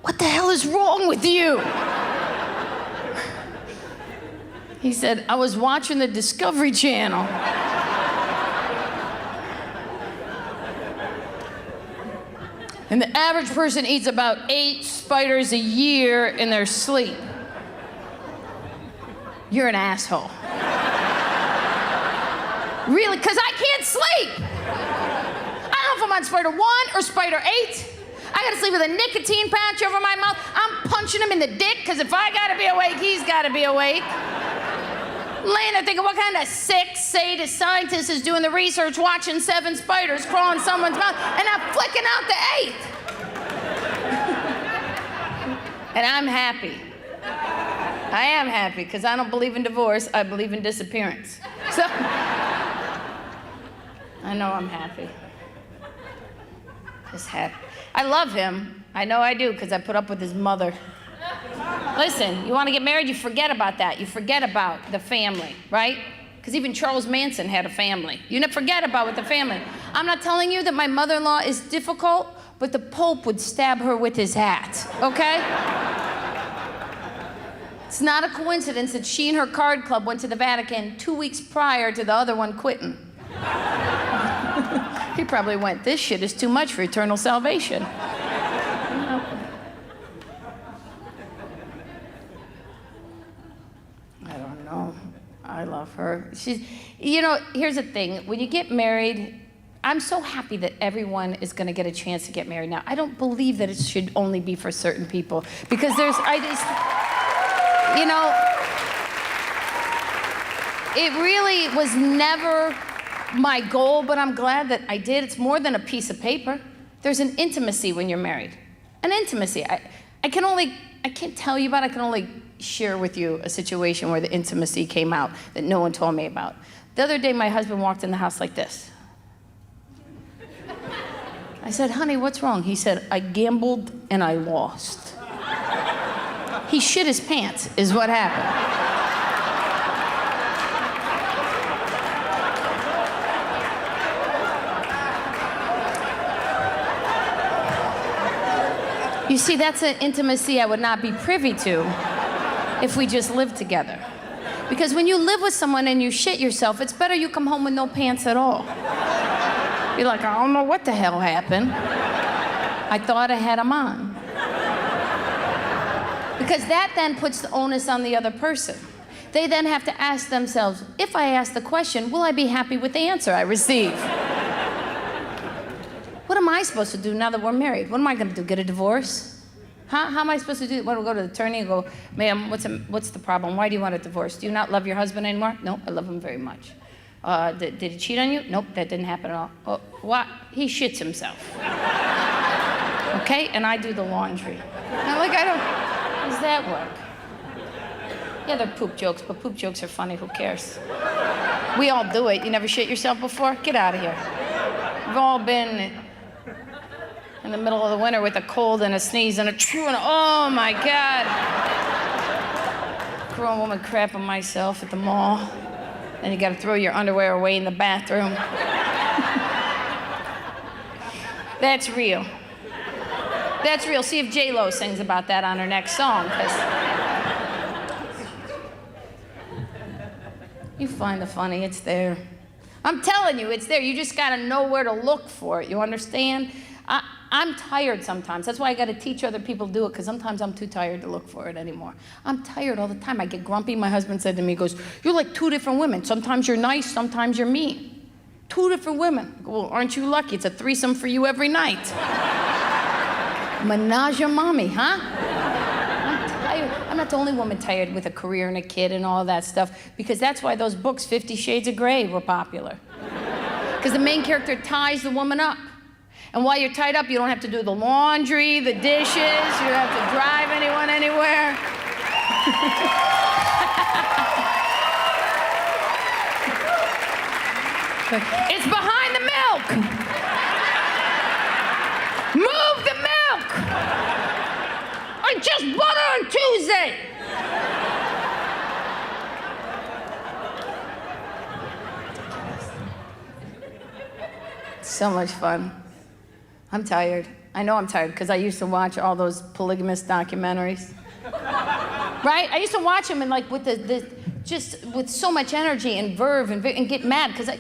What the hell is wrong with you? He said, I was watching the Discovery Channel. And the average person eats about 8 spiders a year in their sleep. You're an asshole. Really, because I can't sleep. I don't know if I'm on spider 1 or spider 8. I gotta sleep with a nicotine patch over my mouth. I'm punching him in the dick, because if I gotta be awake, he's gotta be awake. Laying there thinking, what kind of sick, sadist scientist is doing the research, watching 7 spiders crawl in someone's mouth, and I'm flicking out the 8th. And I'm happy. I am happy, because I don't believe in divorce, I believe in disappearance. So, I know I'm happy. Just happy. I love him. I know I do, because I put up with his mother. Listen, you want to get married, you forget about that. You forget about the family, right? Because even Charles Manson had a family. You never forget about with the family. I'm not telling you that my mother-in-law is difficult, but the Pope would stab her with his hat, okay? It's not a coincidence that she and her card club went to the Vatican 2 weeks prior to the other one quitting. He probably went, this shit is too much for eternal salvation. I love her. She's, you know, here's the thing. When you get married, I'm so happy that everyone is going to get a chance to get married now. I don't believe that it should only be for certain people, because you know, it really was never my goal, but I'm glad that I did. It's more than a piece of paper. There's an intimacy when you're married. An intimacy. I can't tell you about it. I can only share with you a situation where the intimacy came out that no one told me about. The other day, my husband walked in the house like this. I said, honey, what's wrong? He said, I gambled and I lost. He shit his pants, is what happened. You see, that's an intimacy I would not be privy to if we just lived together. Because when you live with someone and you shit yourself, it's better you come home with no pants at all. You're like, I don't know what the hell happened. I thought I had them on. Because that then puts the onus on the other person. They then have to ask themselves, if I ask the question, will I be happy with the answer I receive? What am I supposed to do now that we're married? What am I going to do, get a divorce? How am I supposed to do? What, go to the attorney and go, ma'am, what's the problem? Why do you want a divorce? Do you not love your husband anymore? No, I love him very much. Did he cheat on you? Nope, that didn't happen at all. Oh, what? He shits himself. Okay, and I do the laundry. Now, like, how does that work? Yeah, they're poop jokes, but poop jokes are funny, who cares? We all do it. You never shit yourself before? Get out of here. We've all been in the middle of the winter with a cold and a sneeze and a chew and oh my God. Grown woman crapping myself at the mall. Then you gotta throw your underwear away in the bathroom. That's real. That's real. See if J-Lo sings about that on her next song, you find the funny, it's there. I'm telling you, it's there. You just gotta know where to look for it, you understand? I'm tired sometimes. That's why I gotta teach other people to do it, because sometimes I'm too tired to look for it anymore. I'm tired all the time. I get grumpy. My husband said to me, he goes, you're like two different women. Sometimes you're nice, sometimes you're mean. Two different women. I go, well, aren't you lucky? It's a threesome for you every night. Menage a mommy, huh? I'm tired. I'm not the only woman tired with a career and a kid and all that stuff, because that's why those books, 50 Shades of Grey, were popular. Because the main character ties the woman up. And while you're tied up, you don't have to do the laundry, the dishes, you don't have to drive anyone anywhere. It's behind the milk. Move the milk. I just bought it on Tuesday. So much fun. I'm tired. I know I'm tired because I used to watch all those polygamous documentaries. Right? I used to watch them and like with just with so much energy and verve and get mad because I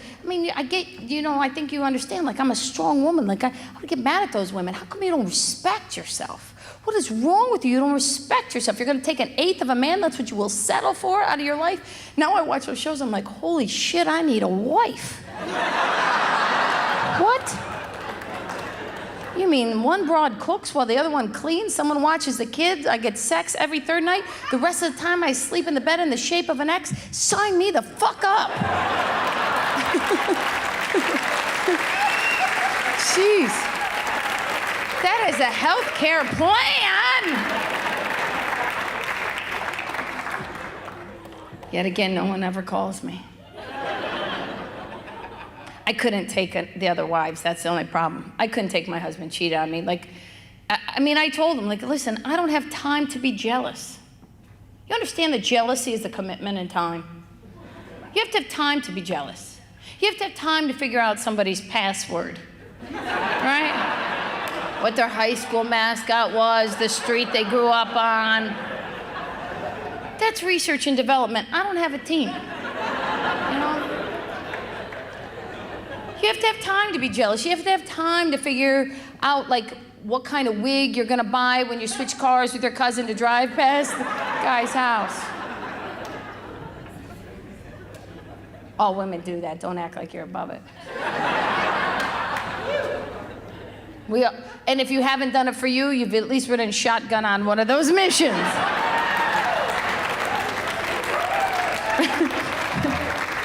get, you know, I think you understand, like I'm a strong woman. Like I would get mad at those women. How come you don't respect yourself? What is wrong with you? You don't respect yourself. You're going to take an eighth of a man. That's what you will settle for out of your life. Now I watch those shows. I'm like, holy shit, I need a wife. What? You mean one broad cooks while the other one cleans? Someone watches the kids. I get sex every third night. The rest of the time I sleep in the bed in the shape of an X. Sign me the fuck up. Jeez. That is a healthcare plan. Yet again, no one ever calls me. I couldn't take the other wives. That's the only problem. I couldn't take my husband cheat on me. Like, I told him, like, listen, I don't have time to be jealous. You understand that jealousy is a commitment in time? You have to have time to be jealous. You have to have time to figure out somebody's password, right? What their high school mascot was, the street they grew up on. That's research and development. I don't have a team, you know? You have to have time to be jealous. You have to have time to figure out, like, what kind of wig you're gonna buy when you switch cars with your cousin to drive past the guy's house. All women do that. Don't act like you're above it. And if you haven't done it for you, you've at least ridden shotgun on one of those missions.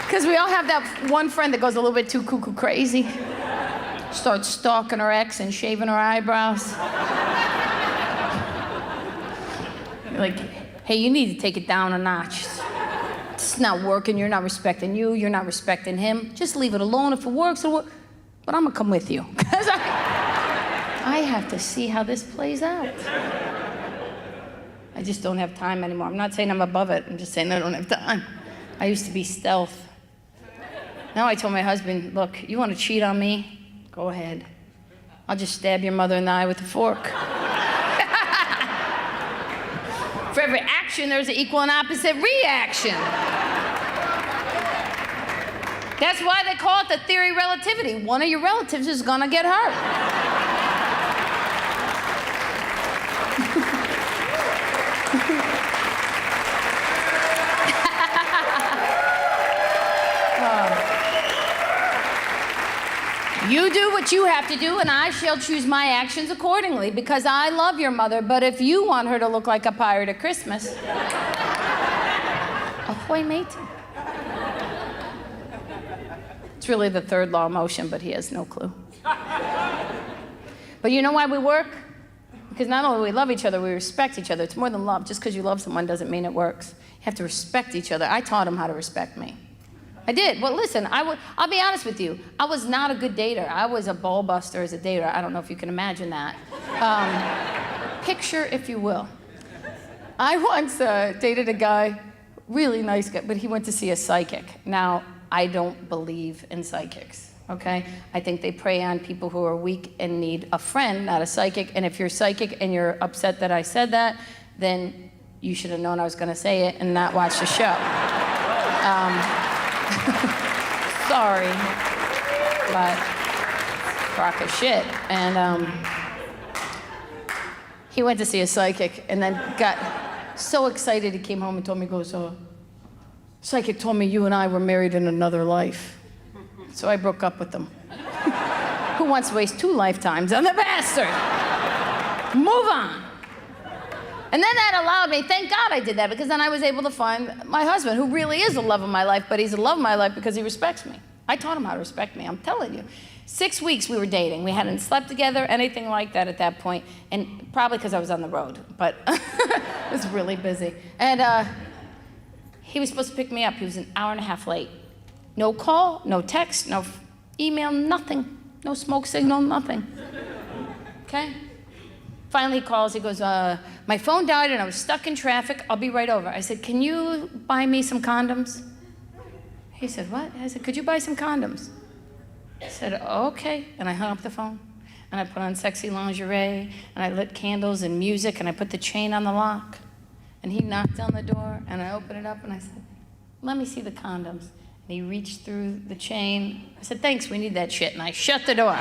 Because we all have that one friend that goes a little bit too cuckoo crazy. Starts stalking her ex and shaving her eyebrows. You're like, hey, you need to take it down a notch. It's not working. You're not respecting you. You're not respecting him. Just leave it alone. If it works, it'll work. But I'm going to come with you. Because I have to see how this plays out. I just don't have time anymore. I'm not saying I'm above it. I'm just saying I don't have time. I used to be stealth. Now I told my husband, look, you want to cheat on me? Go ahead. I'll just stab your mother in the eye with a fork. For every action, there's an equal and opposite reaction. That's why they call it the theory of relativity. One of your relatives is gonna get hurt. You do what you have to do, and I shall choose my actions accordingly, because I love your mother, but if you want her to look like a pirate at Christmas, ahoy, matey. It's really the third law of motion, but he has no clue. But you know why we work? Because not only do we love each other, we respect each other. It's more than love. Just because you love someone doesn't mean it works. You have to respect each other. I taught him how to respect me. I did. Well, listen, I'll be honest with you. I was not a good dater. I was a ball buster as a dater. I don't know if you can imagine that. Picture, if you will. I once dated a guy, really nice guy, but he went to see a psychic. Now, I don't believe in psychics, okay? I think they prey on people who are weak and need a friend, not a psychic. And if you're psychic and you're upset that I said that, then you should have known I was going to say it and not watch the show. Sorry, but crock of shit. And he went to see a psychic and then got so excited he came home and told me, goes, psychic told me you and I were married in another life. So I broke up with them. Who wants to waste 2 lifetimes on the bastard? Move on. And then that allowed me, thank God I did that, because then I was able to find my husband, who really is the love of my life, but he's the love of my life because he respects me. I taught him how to respect me, I'm telling you. 6 weeks we were dating. We hadn't slept together, anything like that at that point, and probably because I was on the road, but I was really busy. And he was supposed to pick me up. He was an hour and a half late. No call, no text, no email, nothing. No smoke signal, nothing. Okay? Finally he calls, he goes, my phone died and I was stuck in traffic, I'll be right over. I said, can you buy me some condoms? He said, what? I said, could you buy some condoms? I said, okay. And I hung up the phone, and I put on sexy lingerie, and I lit candles and music, and I put the chain on the lock. And he knocked on the door, and I opened it up, and I said, let me see the condoms. And he reached through the chain. I said, thanks, we need that shit. And I shut the door.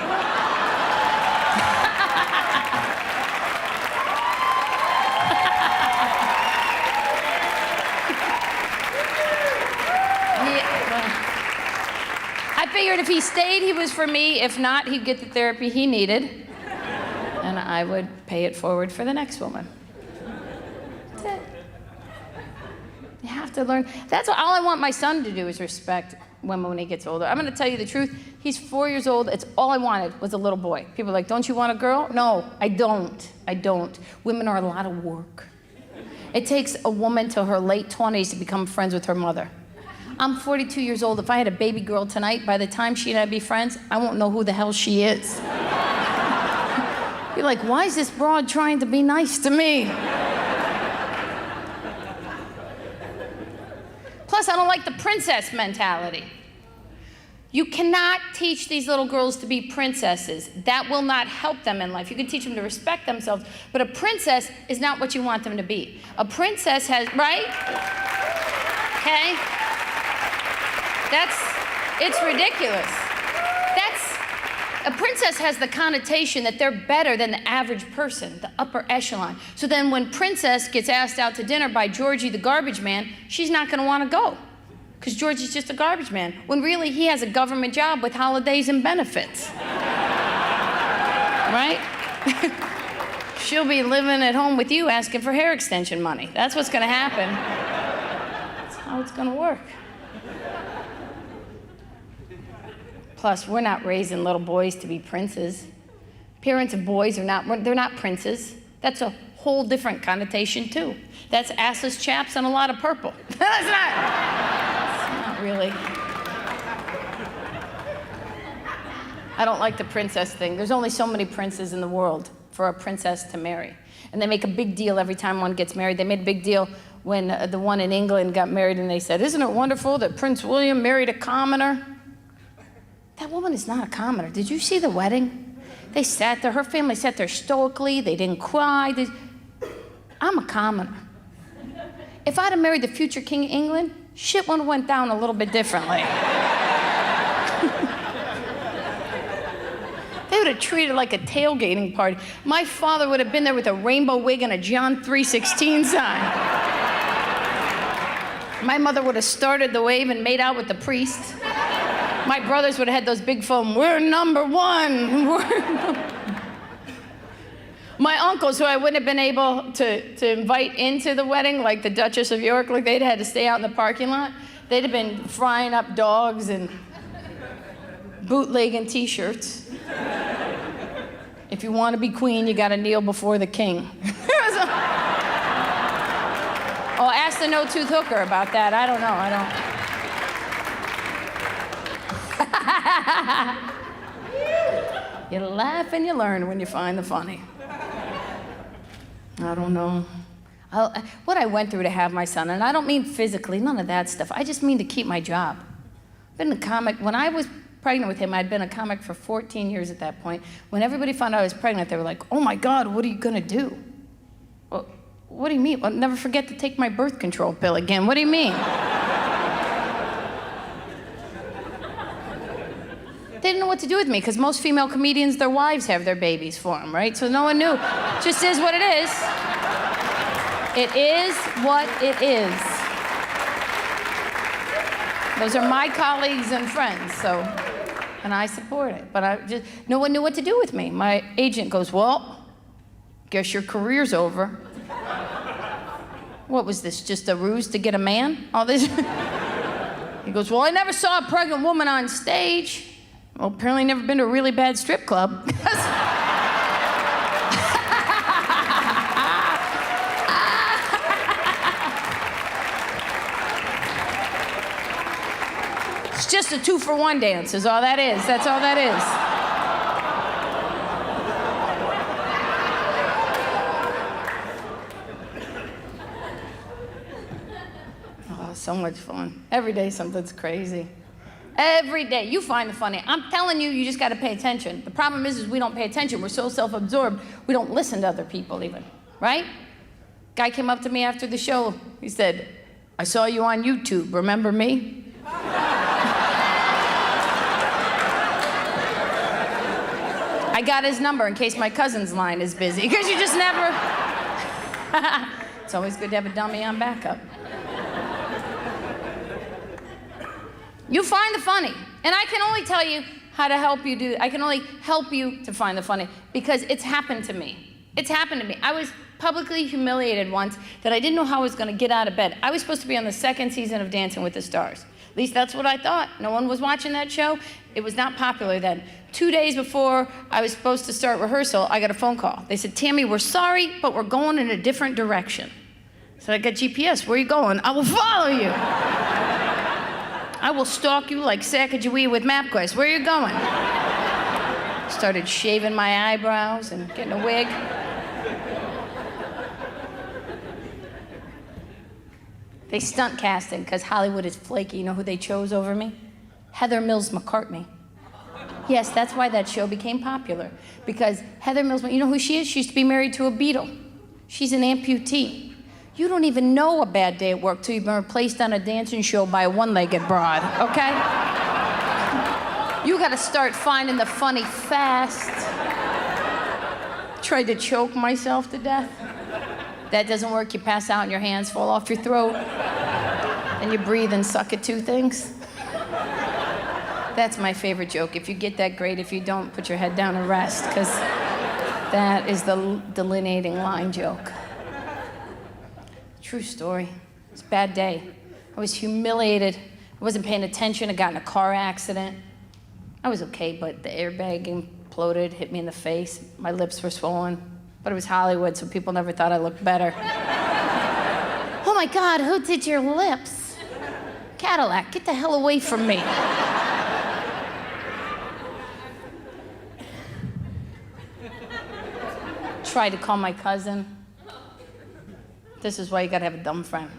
I figured if he stayed, he was for me. If not, he'd get the therapy he needed. And I would pay it forward for the next woman. That's it. You have to learn. That's all I want my son to do, is respect women when he gets older. I'm going to tell you the truth. He's 4 years old. It's all I wanted was a little boy. People are like, don't you want a girl? No, I don't. I don't. Women are a lot of work. It takes a woman till her late 20s to become friends with her mother. I'm 42 years old. If I had a baby girl tonight, by the time she and I be friends, I won't know who the hell she is. You're like, why is this broad trying to be nice to me? Plus, I don't like the princess mentality. You cannot teach these little girls to be princesses. That will not help them in life. You can teach them to respect themselves, but a princess is not what you want them to be. A princess has, right? Okay? It's ridiculous. A princess has the connotation that they're better than the average person, the upper echelon. So then when princess gets asked out to dinner by Georgie the garbage man, she's not gonna wanna go, because Georgie's just a garbage man, when really he has a government job with holidays and benefits. Right? She'll be living at home with you asking for hair extension money. That's what's gonna happen. That's how it's gonna work. Plus, we're not raising little boys to be princes. Parents of boys are they're not princes. That's a whole different connotation too. That's assless chaps and a lot of purple. That's not really. I don't like the princess thing. There's only so many princes in the world for a princess to marry. And they make a big deal every time one gets married. They made a big deal when the one in England got married, and they said, isn't it wonderful that Prince William married a commoner? That woman is not a commoner. Did you see the wedding? They sat there, her family sat there stoically, they didn't cry. I'm a commoner. If I'd have married the future King of England, shit would have went down a little bit differently. They would have treated it like a tailgating party. My father would have been there with a rainbow wig and a John 3:16 sign. My mother would have started the wave and made out with the priest. My brothers would have had those big foam, we're number one. My uncles, who I wouldn't have been able to invite into the wedding, like the Duchess of York, like they'd had to stay out in the parking lot, they'd have been frying up dogs and bootlegging t-shirts. If you want to be queen, you got to kneel before the king. Oh, ask the no-tooth hooker about that. I don't know. You laugh and you learn when you find the funny. I don't know. What I went through to have my son, and I don't mean physically, none of that stuff. I just mean to keep my job. I've been a comic. When I was pregnant with him, I'd been a comic for 14 years at that point. When everybody found out I was pregnant, they were like, oh my God, what are you gonna do? Well, what do you mean? Well, never forget to take my birth control pill again. What do you mean? They didn't know what to do with me, because most female comedians, their wives have their babies for them, right? So no one knew. Just is what it is. It is what it is. Those are my colleagues and friends, and I support it. But no one knew what to do with me. My agent goes, well, guess your career's over. What was this, just a ruse to get a man? All this? He goes, well, I never saw a pregnant woman on stage. Well, apparently never been to a really bad strip club. It's just a 2-for-1 dance is all that is. That's all that is. Oh, so much fun. Every day something's crazy. Every day, you find the funny. I'm telling you, you just got to pay attention. The problem is we don't pay attention. We're so self-absorbed, we don't listen to other people even, right? Guy came up to me after the show. He said, I saw you on YouTube. Remember me? I got his number in case my cousin's line is busy, because you just never... It's always good to have a dummy on backup. You find the funny. And I can only tell you how to help you do, I can only help you to find the funny, because it's happened to me. It's happened to me. I was publicly humiliated once that I didn't know how I was gonna get out of bed. I was supposed to be on the 2nd season of Dancing with the Stars. At least that's what I thought. No one was watching that show. It was not popular then. 2 days before I was supposed to start rehearsal, I got a phone call. They said, Tammy, we're sorry, but we're going in a different direction. So I got GPS, where are you going? I will follow you. I will stalk you like Sacagawea with MapQuest. Where are you going? Started shaving my eyebrows and getting a wig. They stunt casting, because Hollywood is flaky. You know who they chose over me? Heather Mills McCartney. Yes, that's why that show became popular. Because Heather Mills, you know who she is? She used to be married to a Beatle. She's an amputee. You don't even know a bad day at work till you've been replaced on a dancing show by a one-legged broad, okay? You gotta start finding the funny fast. Tried to choke myself to death. That doesn't work, you pass out and your hands fall off your throat. And you breathe and suck at 2 things. That's my favorite joke. If you get that, great. If you don't, put your head down and rest, because that is the delineating line joke. True story. It's a bad day. I was humiliated. I wasn't paying attention. I got in a car accident. I was okay, but the airbag imploded, hit me in the face. My lips were swollen. But it was Hollywood, so people never thought I looked better. Oh my God, who did your lips? Cadillac, get the hell away from me. Tried to call my cousin. This is why you gotta have a dumb friend.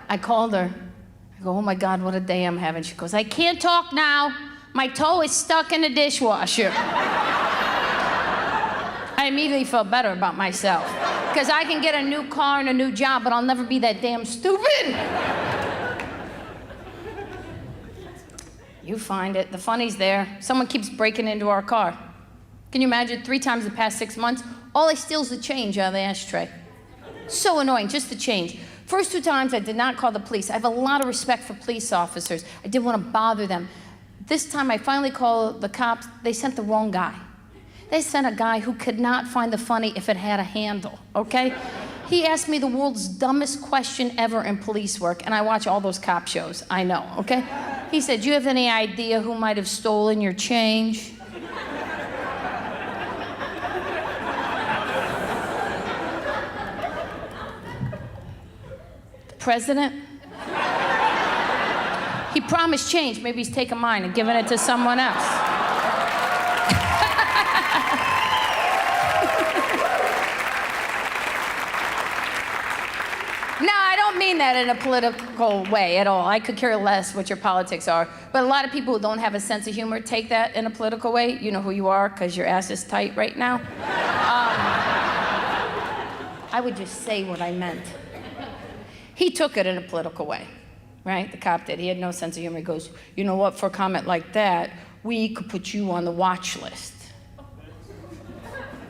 I called her. I go, oh my God, what a day I'm having. She goes, I can't talk now. My toe is stuck in the dishwasher. I immediately felt better about myself. Because I can get a new car and a new job, but I'll never be that damn stupid. You find it. The funny's there. Someone keeps breaking into our car. Can you imagine 3 times in the past 6 months? All I steal is the change out of the ashtray. So annoying, just the change. First 2 times, I did not call the police. I have a lot of respect for police officers. I didn't want to bother them. This time, I finally called the cops. They sent the wrong guy. They sent a guy who could not find the funny if it had a handle, okay? He asked me the world's dumbest question ever in police work, and I watch all those cop shows, I know, okay? He said, "Do you have any idea who might have stolen your change?" The president? He promised change. Maybe he's taking mine and giving it to someone else. No, I don't mean that in a political way at all. I could care less what your politics are. But a lot of people who don't have a sense of humor take that in a political way. You know who you are because your ass is tight right now. I would just say what I meant. He took it in a political way, right? The cop did. He had no sense of humor. He goes, "You know what, for a comment like that, we could put you on the watch list." I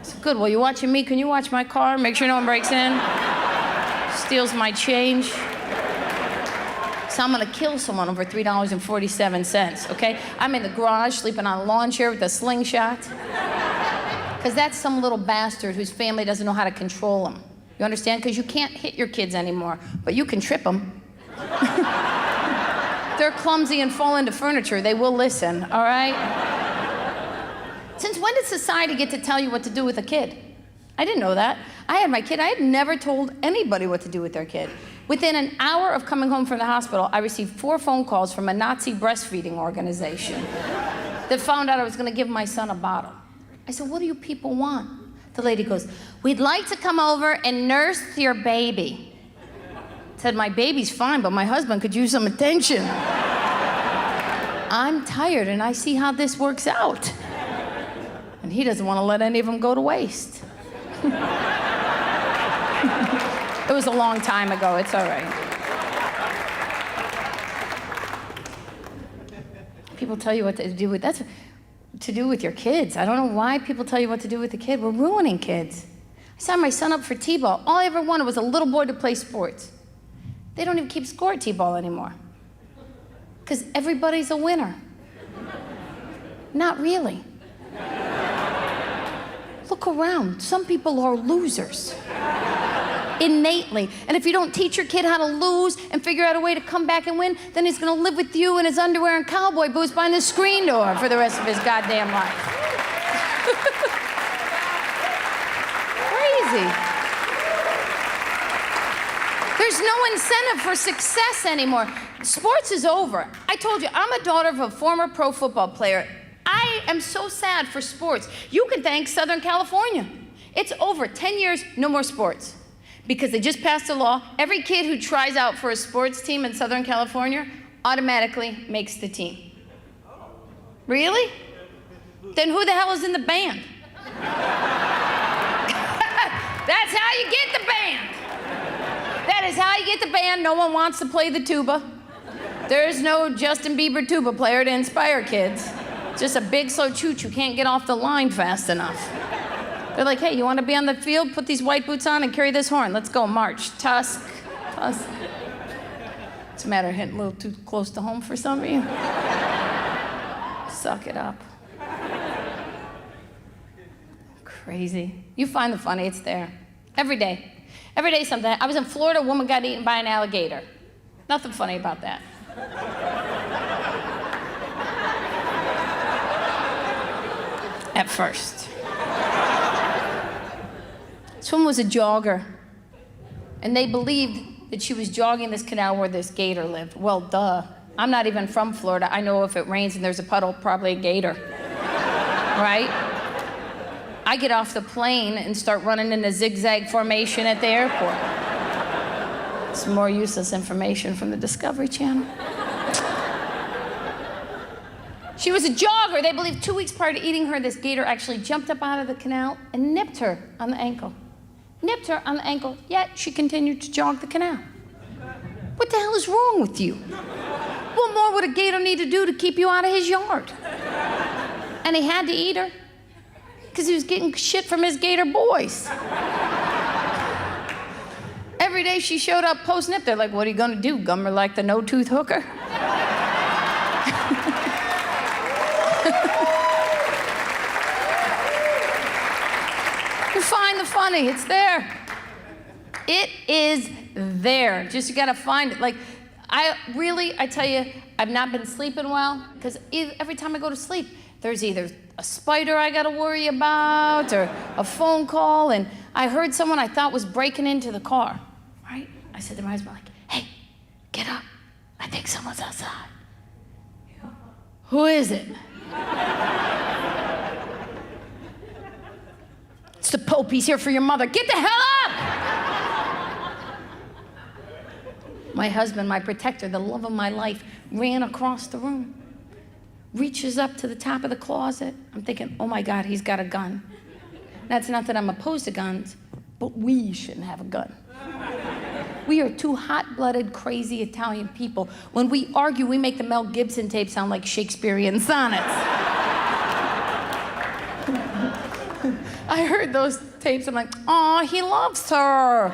said, "Good, well, you're watching me. Can you watch my car? Make sure no one breaks in, steals my change." So I'm gonna kill someone over $3.47, okay? I'm in the garage sleeping on a lawn chair with a slingshot. Because that's some little bastard whose family doesn't know how to control him. You understand? Because you can't hit your kids anymore, but you can trip them. They're clumsy and fall into furniture. They will listen, all right? Since when did society get to tell you what to do with a kid? I didn't know that. I had my kid. I had never told anybody what to do with their kid. Within an hour of coming home from the hospital, I received 4 phone calls from a Nazi breastfeeding organization that found out I was going to give my son a bottle. I said, "What do you people want?" The lady goes, "We'd like to come over and nurse your baby." I said, "My baby's fine, but my husband could use some attention. I'm tired and I see how this works out. And he doesn't want to let any of them go to waste." It was a long time ago, it's all right. People tell you what to do with, that's to do with your kids. I don't know why people tell you what to do with the kid. We're ruining kids. I signed my son up for T-ball. All I ever wanted was a little boy to play sports. They don't even keep score at T-ball anymore. Because everybody's a winner. Not really. Look around. Some people are losers. Innately. And if you don't teach your kid how to lose and figure out a way to come back and win, then he's going to live with you in his underwear and cowboy boots behind the screen door for the rest of his goddamn life. Crazy. There's no incentive for success anymore. Sports is over. I told you, I'm a daughter of a former pro football player. I am so sad for sports. You can thank Southern California. It's over. 10 years, no more sports. Because they just passed a law, every kid who tries out for a sports team in Southern California automatically makes the team. Really? Then who the hell is in the band? That's how you get the band. That is how you get the band. No one wants to play the tuba. There's no Justin Bieber tuba player to inspire kids. Just a big slow choo-choo can't get off the line fast enough. They're like, "Hey, you want to be on the field? Put these white boots on and carry this horn. Let's go, march. Tusk, tusk." What's the matter, hitting a little too close to home for some of you? Suck it up. Crazy. You find the funny, it's there. Every day. Every day something. I was in Florida, a woman got eaten by an alligator. Nothing funny about that. At first. This woman was a jogger, and they believed that she was jogging this canal where this gator lived. Well, duh. I'm not even from Florida. I know if it rains and there's a puddle, probably a gator, right? I get off the plane and start running in a zigzag formation at the airport. Some more useless information from the Discovery Channel. She was a jogger. They believed 2 weeks prior to eating her, this gator actually jumped up out of the canal and nipped her on the ankle. nipped her on the ankle, yet she continued to jog the canal. What the hell is wrong with you? What more would a gator need to do to keep you out of his yard? And he had to eat her because he was getting shit from his gator boys. Every day she showed up post-nip, they're like, what are you gonna do, gum her like the no-tooth hooker? You find the funny, it's there. It is there, just you gotta find it. Like, I tell you, I've not been sleeping well, because every time I go to sleep, there's either a spider I gotta worry about, or a phone call, and I heard someone I thought was breaking into the car, right? I said to my husband, like, hey, get up, I think someone's outside. Who is it? It's the Pope, he's here for your mother. Get the hell up! My husband, my protector, the love of my life, ran across the room, reaches up to the top of the closet. I'm thinking, oh my God, he's got a gun. That's not that I'm opposed to guns, but we shouldn't have a gun. We are two hot-blooded, crazy Italian people. When we argue, we make the Mel Gibson tape sound like Shakespearean sonnets. I heard those tapes, I'm like, aw, he loves her.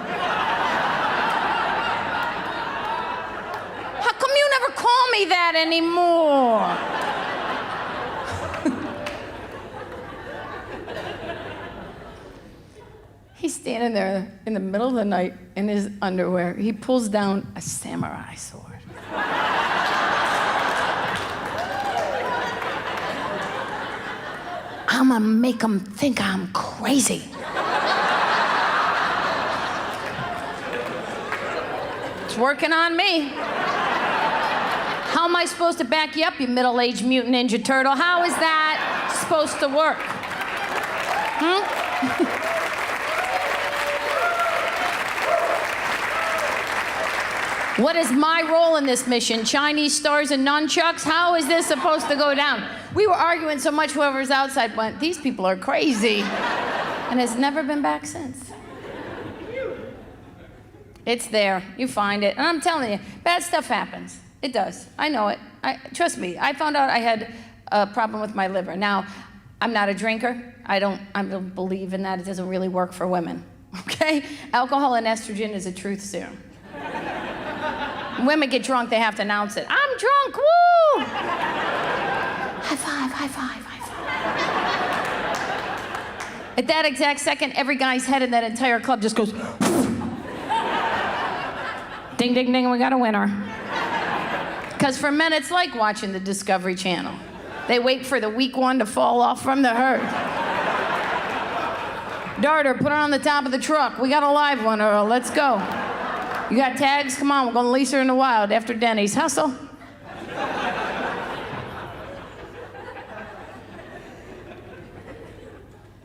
How come you never call me that anymore? He's standing there in the middle of the night in his underwear. He pulls down a samurai sword. I'm gonna make him think I'm crazy. It's working on me. How am I supposed to back you up, you middle-aged mutant ninja turtle? How is that supposed to work? What is my role in this mission? Chinese stars and nunchucks? How is this supposed to go down? We were arguing so much, whoever's outside went, these people are crazy. And has never been back since. It's there, you find it. And I'm telling you, bad stuff happens. It does, I know it. Trust me, I found out I had a problem with my liver. Now, I'm not a drinker. I don't believe in that. It doesn't really work for women, okay? Alcohol and estrogen is a truth serum. When women get drunk, they have to announce it. I'm drunk, woo! High five, high five, high five. At that exact second, every guy's head in that entire club just goes, ding, ding, ding, we got a winner. Because for men, it's like watching the Discovery Channel. They wait for the weak one to fall off from the herd. Darter, put her on the top of the truck. We got a live one, Earl, let's go. You got tags? Come on, we're gonna lease her in the wild after Denny's. Hustle.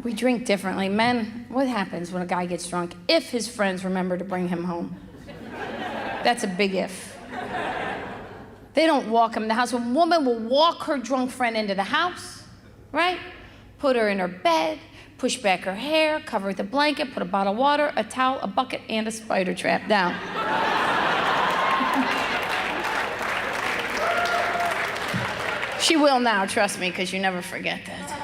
We drink differently. Men, what happens when a guy gets drunk? If his friends remember to bring him home. That's a big if. They don't walk him in the house. A woman will walk her drunk friend into the house, right? Put her in her bed, push back her hair, cover with a blanket, put a bottle of water, a towel, a bucket, and a spider trap down. She will now, trust me, because you never forget that.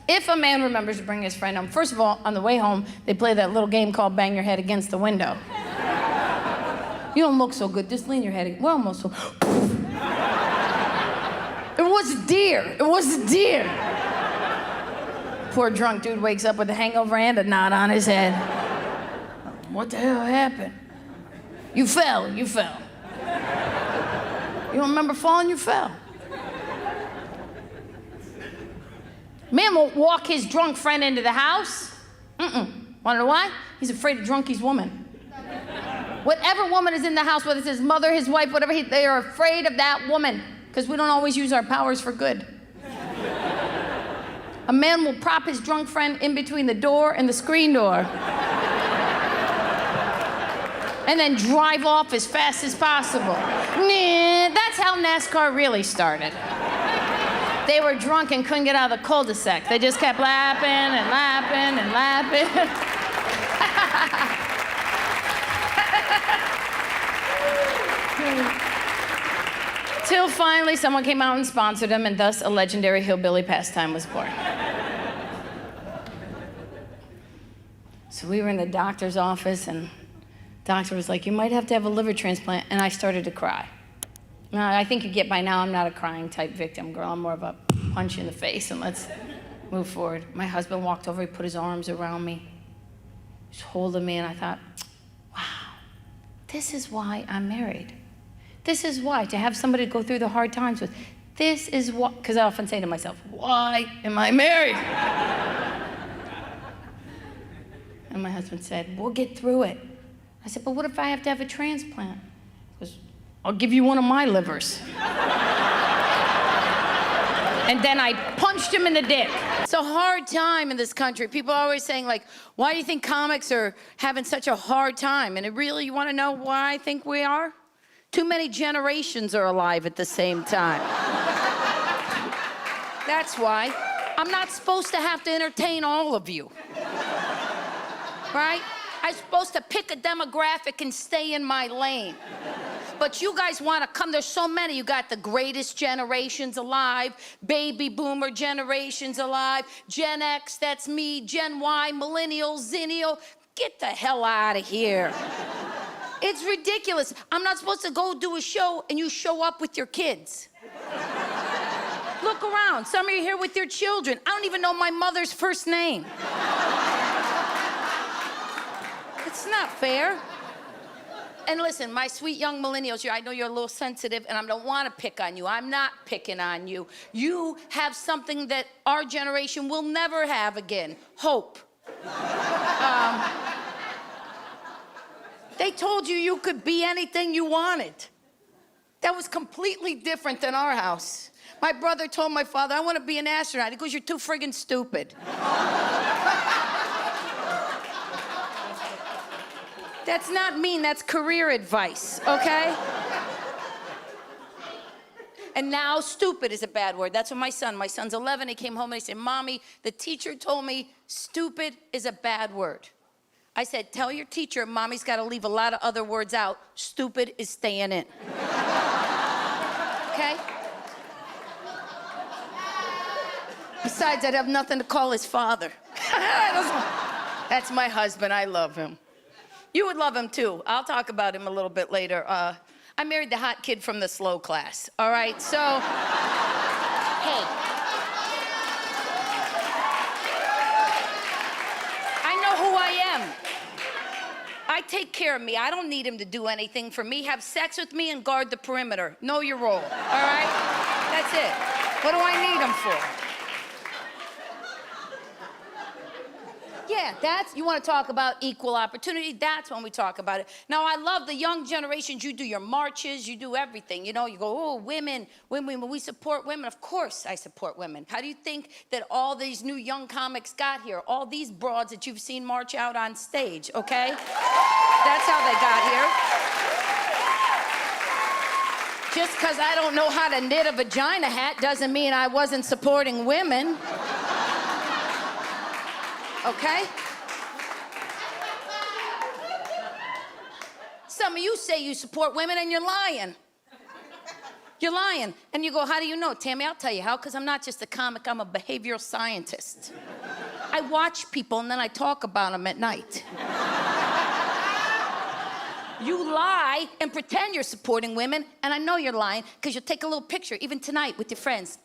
If a man remembers to bring his friend home, first of all, on the way home, they play that little game called bang your head against the window. You don't look so good, just lean your head. We're almost so... It was a deer, it was a deer. Poor drunk dude wakes up with a hangover and a knot on his head. What the hell happened? You fell, you fell. You don't remember falling, you fell. Man won't walk his drunk friend into the house. Wanna know why? He's afraid of drunky's woman. Whatever woman is in the house, whether it's his mother, his wife, whatever, they are afraid of that woman because we don't always use our powers for good. A man will prop his drunk friend in between the door and the screen door and then drive off as fast as possible. Nah, that's how NASCAR really started. They were drunk and couldn't get out of the cul-de-sac. They just kept lapping and lapping laughing. Till finally someone came out and sponsored him, and thus a legendary hillbilly pastime was born. So we were in the doctor's office, and the doctor was like, you might have to have a liver transplant, and I started to cry. Now, I think you get by now I'm not a crying type victim, girl. I'm more of a punch in the face, and let's move forward. My husband walked over, he put his arms around me, just holding me, and I thought, wow, this is why I'm married. This is why, to have somebody to go through the hard times with. This is what, because I often say to myself, why am I married? And my husband said, we'll get through it. I said, but what if I have to have a transplant? He goes, I'll give you one of my livers. And then I punched him in the dick. It's a hard time in this country. People are always saying, like, why do you think comics are having such a hard time? And you want to know why I think we are? Too many generations are alive at the same time. That's why. I'm not supposed to have to entertain all of you. Right? I'm supposed to pick a demographic and stay in my lane. But you guys want to come. There's so many. You got the greatest generations alive, baby boomer generations alive, Gen X, that's me, Gen Y, millennials, zennial. Get the hell out of here. It's ridiculous. I'm not supposed to go do a show and you show up with your kids. Look around. Some of you are here with your children. I don't even know my mother's first name. It's not fair. And listen, my sweet young millennials, I know you're a little sensitive and I don't want to pick on you. I'm not picking on you. You have something that our generation will never have again, hope. They told you could be anything you wanted. That was completely different than our house. My brother told my father, I want to be an astronaut. He goes, you're too friggin' stupid. That's not mean, that's career advice, okay? And now stupid is a bad word. That's what my son's 11, he came home and he said, Mommy, the teacher told me stupid is a bad word. I said, tell your teacher Mommy's got to leave a lot of other words out. Stupid is staying in. Okay? Besides, I'd have nothing to call his father. That's my husband. I love him. You would love him too. I'll talk about him a little bit later. I married the hot kid from the slow class. All right, so, hey. I know who I am. I take care of me. I don't need him to do anything for me. Have sex with me and guard the perimeter. Know your role, all right? That's it. What do I need him for? Yeah, you want to talk about equal opportunity, that's when we talk about it. Now, I love the young generations. You do your marches, you do everything. You know, you go, oh, women, we support women. Of course I support women. How do you think that all these new young comics got here? All these broads that you've seen march out on stage, okay? That's how they got here. Just because I don't know how to knit a vagina hat doesn't mean I wasn't supporting women. Okay? Some of you say you support women and you're lying. You're lying. And you go, how do you know? Tammy, I'll tell you how, because I'm not just a comic, I'm a behavioral scientist. I watch people and then I talk about them at night. You lie and pretend you're supporting women, and I know you're lying, because you'll take a little picture, even tonight, with your friends.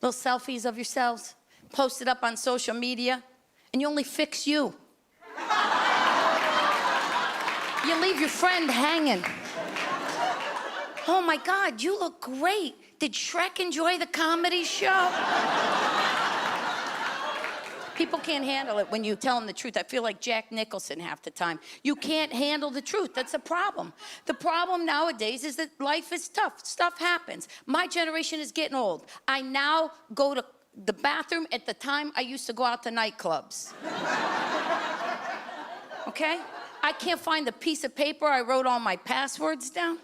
Little selfies of yourselves, post it up on social media. And you only fix you. You leave your friend hanging. Oh my God, you look great. Did Shrek enjoy the comedy show? People can't handle it when you tell them the truth. I feel like Jack Nicholson half the time. You can't handle the truth. That's a problem. The problem nowadays is that life is tough. Stuff happens. My generation is getting old. I now go to the bathroom at the time I used to go out to nightclubs. Okay? I can't find the piece of paper I wrote all my passwords down.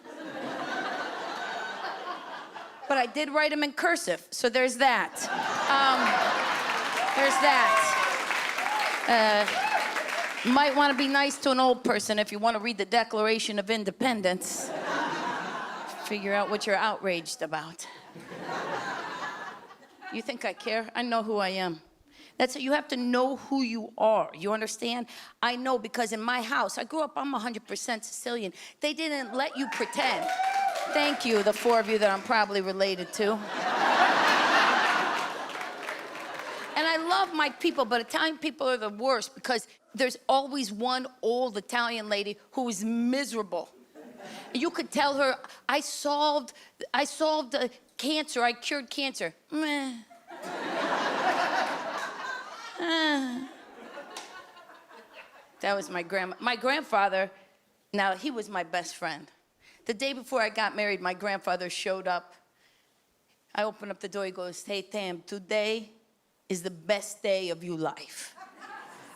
But I did write them in cursive, so there's that. There's that. Might want to be nice to an old person if you want to read the Declaration of Independence. Figure out what you're outraged about. You think I care? I know who I am. That's it. You have to know who you are. You understand? I know because in my house, I grew up, I'm 100% Sicilian. They didn't let you pretend. Thank you, the 4 of you that I'm probably related to. And I love my people, but Italian people are the worst because there's always one old Italian lady who is miserable. You could tell her, I solved cancer, I cured cancer. Meh. That was my grandma. My grandfather, now he was my best friend. The day before I got married, my grandfather showed up. I opened up the door, he goes, hey, Tam, today is the best day of your life.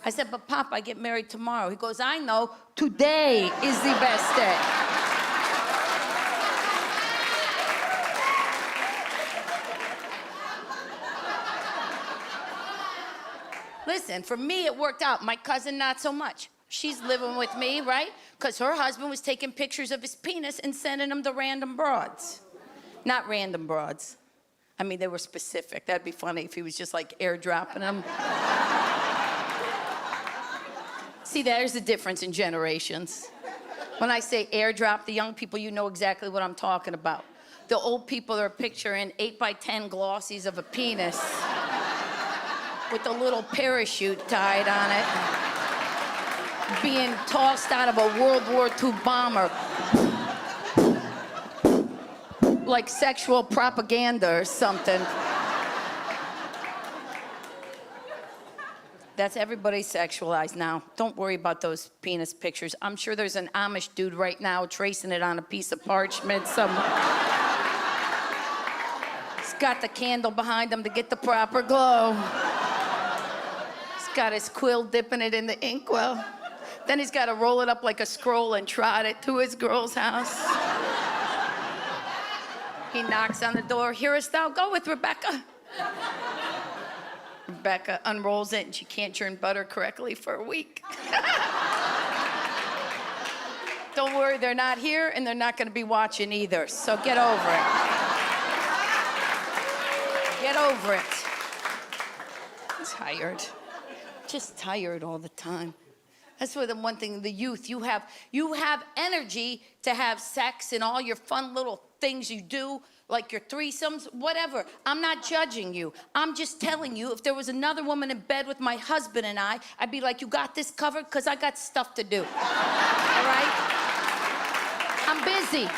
I said, but Pop, I get married tomorrow. He goes, I know, today is the best day. Listen, for me, it worked out. My cousin, not so much. She's living with me, right? Because her husband was taking pictures of his penis and sending them to random broads. Not random broads. I mean, they were specific. That'd be funny if he was just like airdropping them. See, there's the difference in generations. When I say airdrop, the young people, you know exactly what I'm talking about. The old people are picturing 8x10 glossies of a penis with a little parachute tied on it, being tossed out of a World War II bomber. Like sexual propaganda or something. That's everybody sexualized now. Don't worry about those penis pictures. I'm sure there's an Amish dude right now tracing it on a piece of parchment somewhere. He's got the candle behind him to get the proper glow. He's got his quill dipping it in the inkwell. Then he's got to roll it up like a scroll and trot it to his girl's house. He knocks on the door. Hearest thou? Go with Rebecca. Rebecca unrolls it, and she can't churn butter correctly for a week. Don't worry, they're not here, and they're not going to be watching either, so get over it. Get over it. I'm tired. Just tired all the time. That's what the one thing, the youth, you have energy to have sex and all your fun little things you do, like your threesomes, whatever. I'm not judging you. I'm just telling you, if there was another woman in bed with my husband and I'd be like, you got this covered? Because I got stuff to do. All right? I'm busy.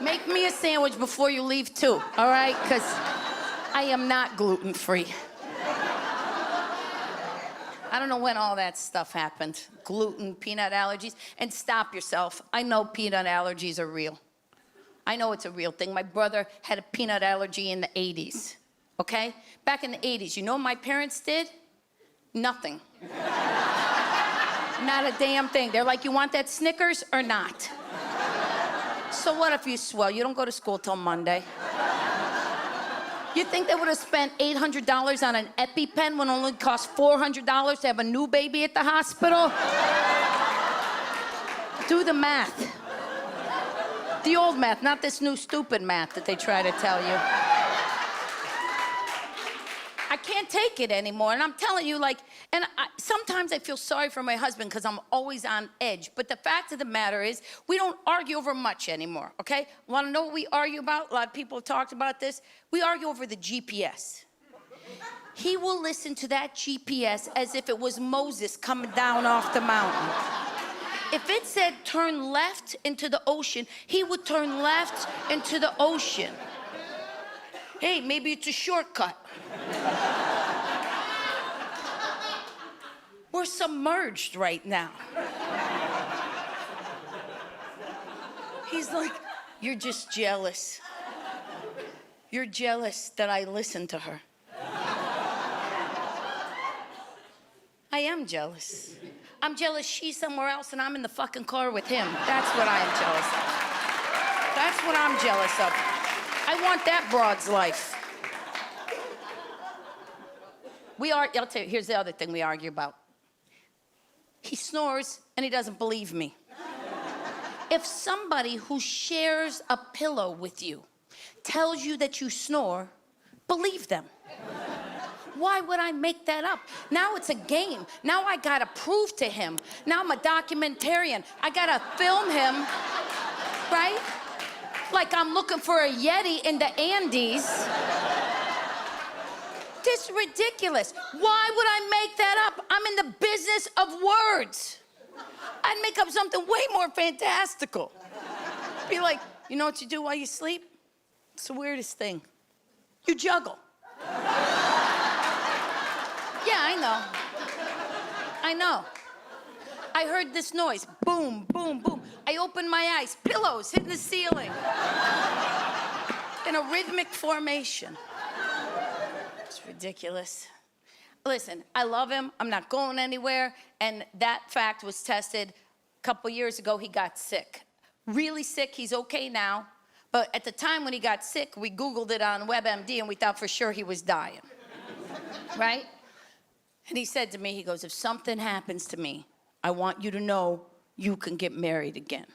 Make me a sandwich before you leave, too, all right? Because I am not gluten-free. I don't know when all that stuff happened. Gluten, peanut allergies. And stop yourself. I know peanut allergies are real. I know it's a real thing. My brother had a peanut allergy in the 80s, okay? Back in the 80s, you know what my parents did? Nothing. Not a damn thing. They're like, you want that Snickers or not? So what if you swell? You don't go to school till Monday. You think they would have spent $800 on an EpiPen when it only cost $400 to have a new baby at the hospital? Do the math. The old math, not this new stupid math that they try to tell you. I can't take it anymore, and I'm telling you, like, sometimes I feel sorry for my husband because I'm always on edge, but the fact of the matter is, we don't argue over much anymore, okay? Want to know what we argue about? A lot of people have talked about this. We argue over the GPS. He will listen to that GPS as if it was Moses coming down off the mountain. If it said turn left into the ocean, he would turn left into the ocean. Hey, maybe it's a shortcut. We're submerged right now. He's like, you're just jealous. You're jealous that I listen to her. I am jealous. I'm jealous she's somewhere else and I'm in the fucking car with him. That's what I am jealous of. That's what I'm jealous of. I want that broad's life. I'll tell you, here's the other thing we argue about. He snores and he doesn't believe me. If somebody who shares a pillow with you tells you that you snore, believe them. Why would I make that up? Now it's a game. Now I gotta prove to him. Now I'm a documentarian. I gotta film him, right? Like I'm looking for a Yeti in the Andes. This is ridiculous. Why would I make that up? I'm in the business of words. I'd make up something way more fantastical. Be like, you know what you do while you sleep? It's the weirdest thing. You juggle. Yeah, I know. I heard this noise. Boom, boom, boom. I opened my eyes. Pillows hitting the ceiling. In a rhythmic formation. It's ridiculous. Listen, I love him. I'm not going anywhere. And that fact was tested a couple years ago. He got sick. Really sick. He's okay now. But at the time when he got sick, we Googled it on WebMD and we thought for sure he was dying. Right? And he said to me, he goes, if something happens to me, I want you to know you can get married again.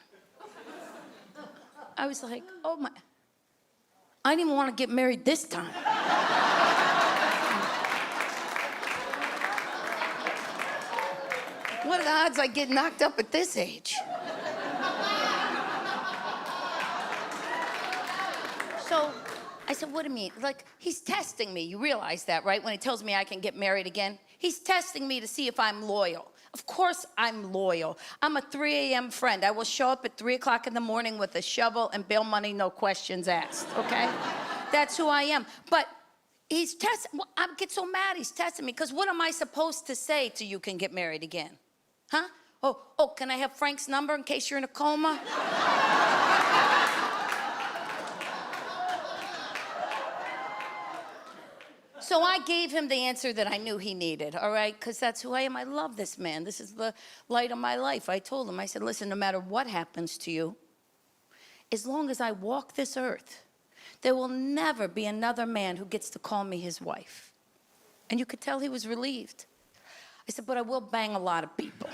I was like, oh my. I didn't even want to get married this time. What are the odds I get knocked up at this age? So I said, what do you mean? Like, he's testing me. You realize that, right? When he tells me I can get married again, he's testing me to see if I'm loyal. Of course I'm loyal. I'm a 3 a.m. friend. I will show up at 3 o'clock in the morning with a shovel and bail money, no questions asked, okay? That's who I am. But he's testing, well, I get so mad he's testing me, because what am I supposed to say to you can get married again? Huh? Oh, can I have Frank's number in case you're in a coma? So I gave him the answer that I knew he needed, all right? Because that's who I am. I love this man. This is the light of my life. I told him, I said, listen, no matter what happens to you, as long as I walk this earth, there will never be another man who gets to call me his wife. And you could tell he was relieved. I said, but I will bang a lot of people.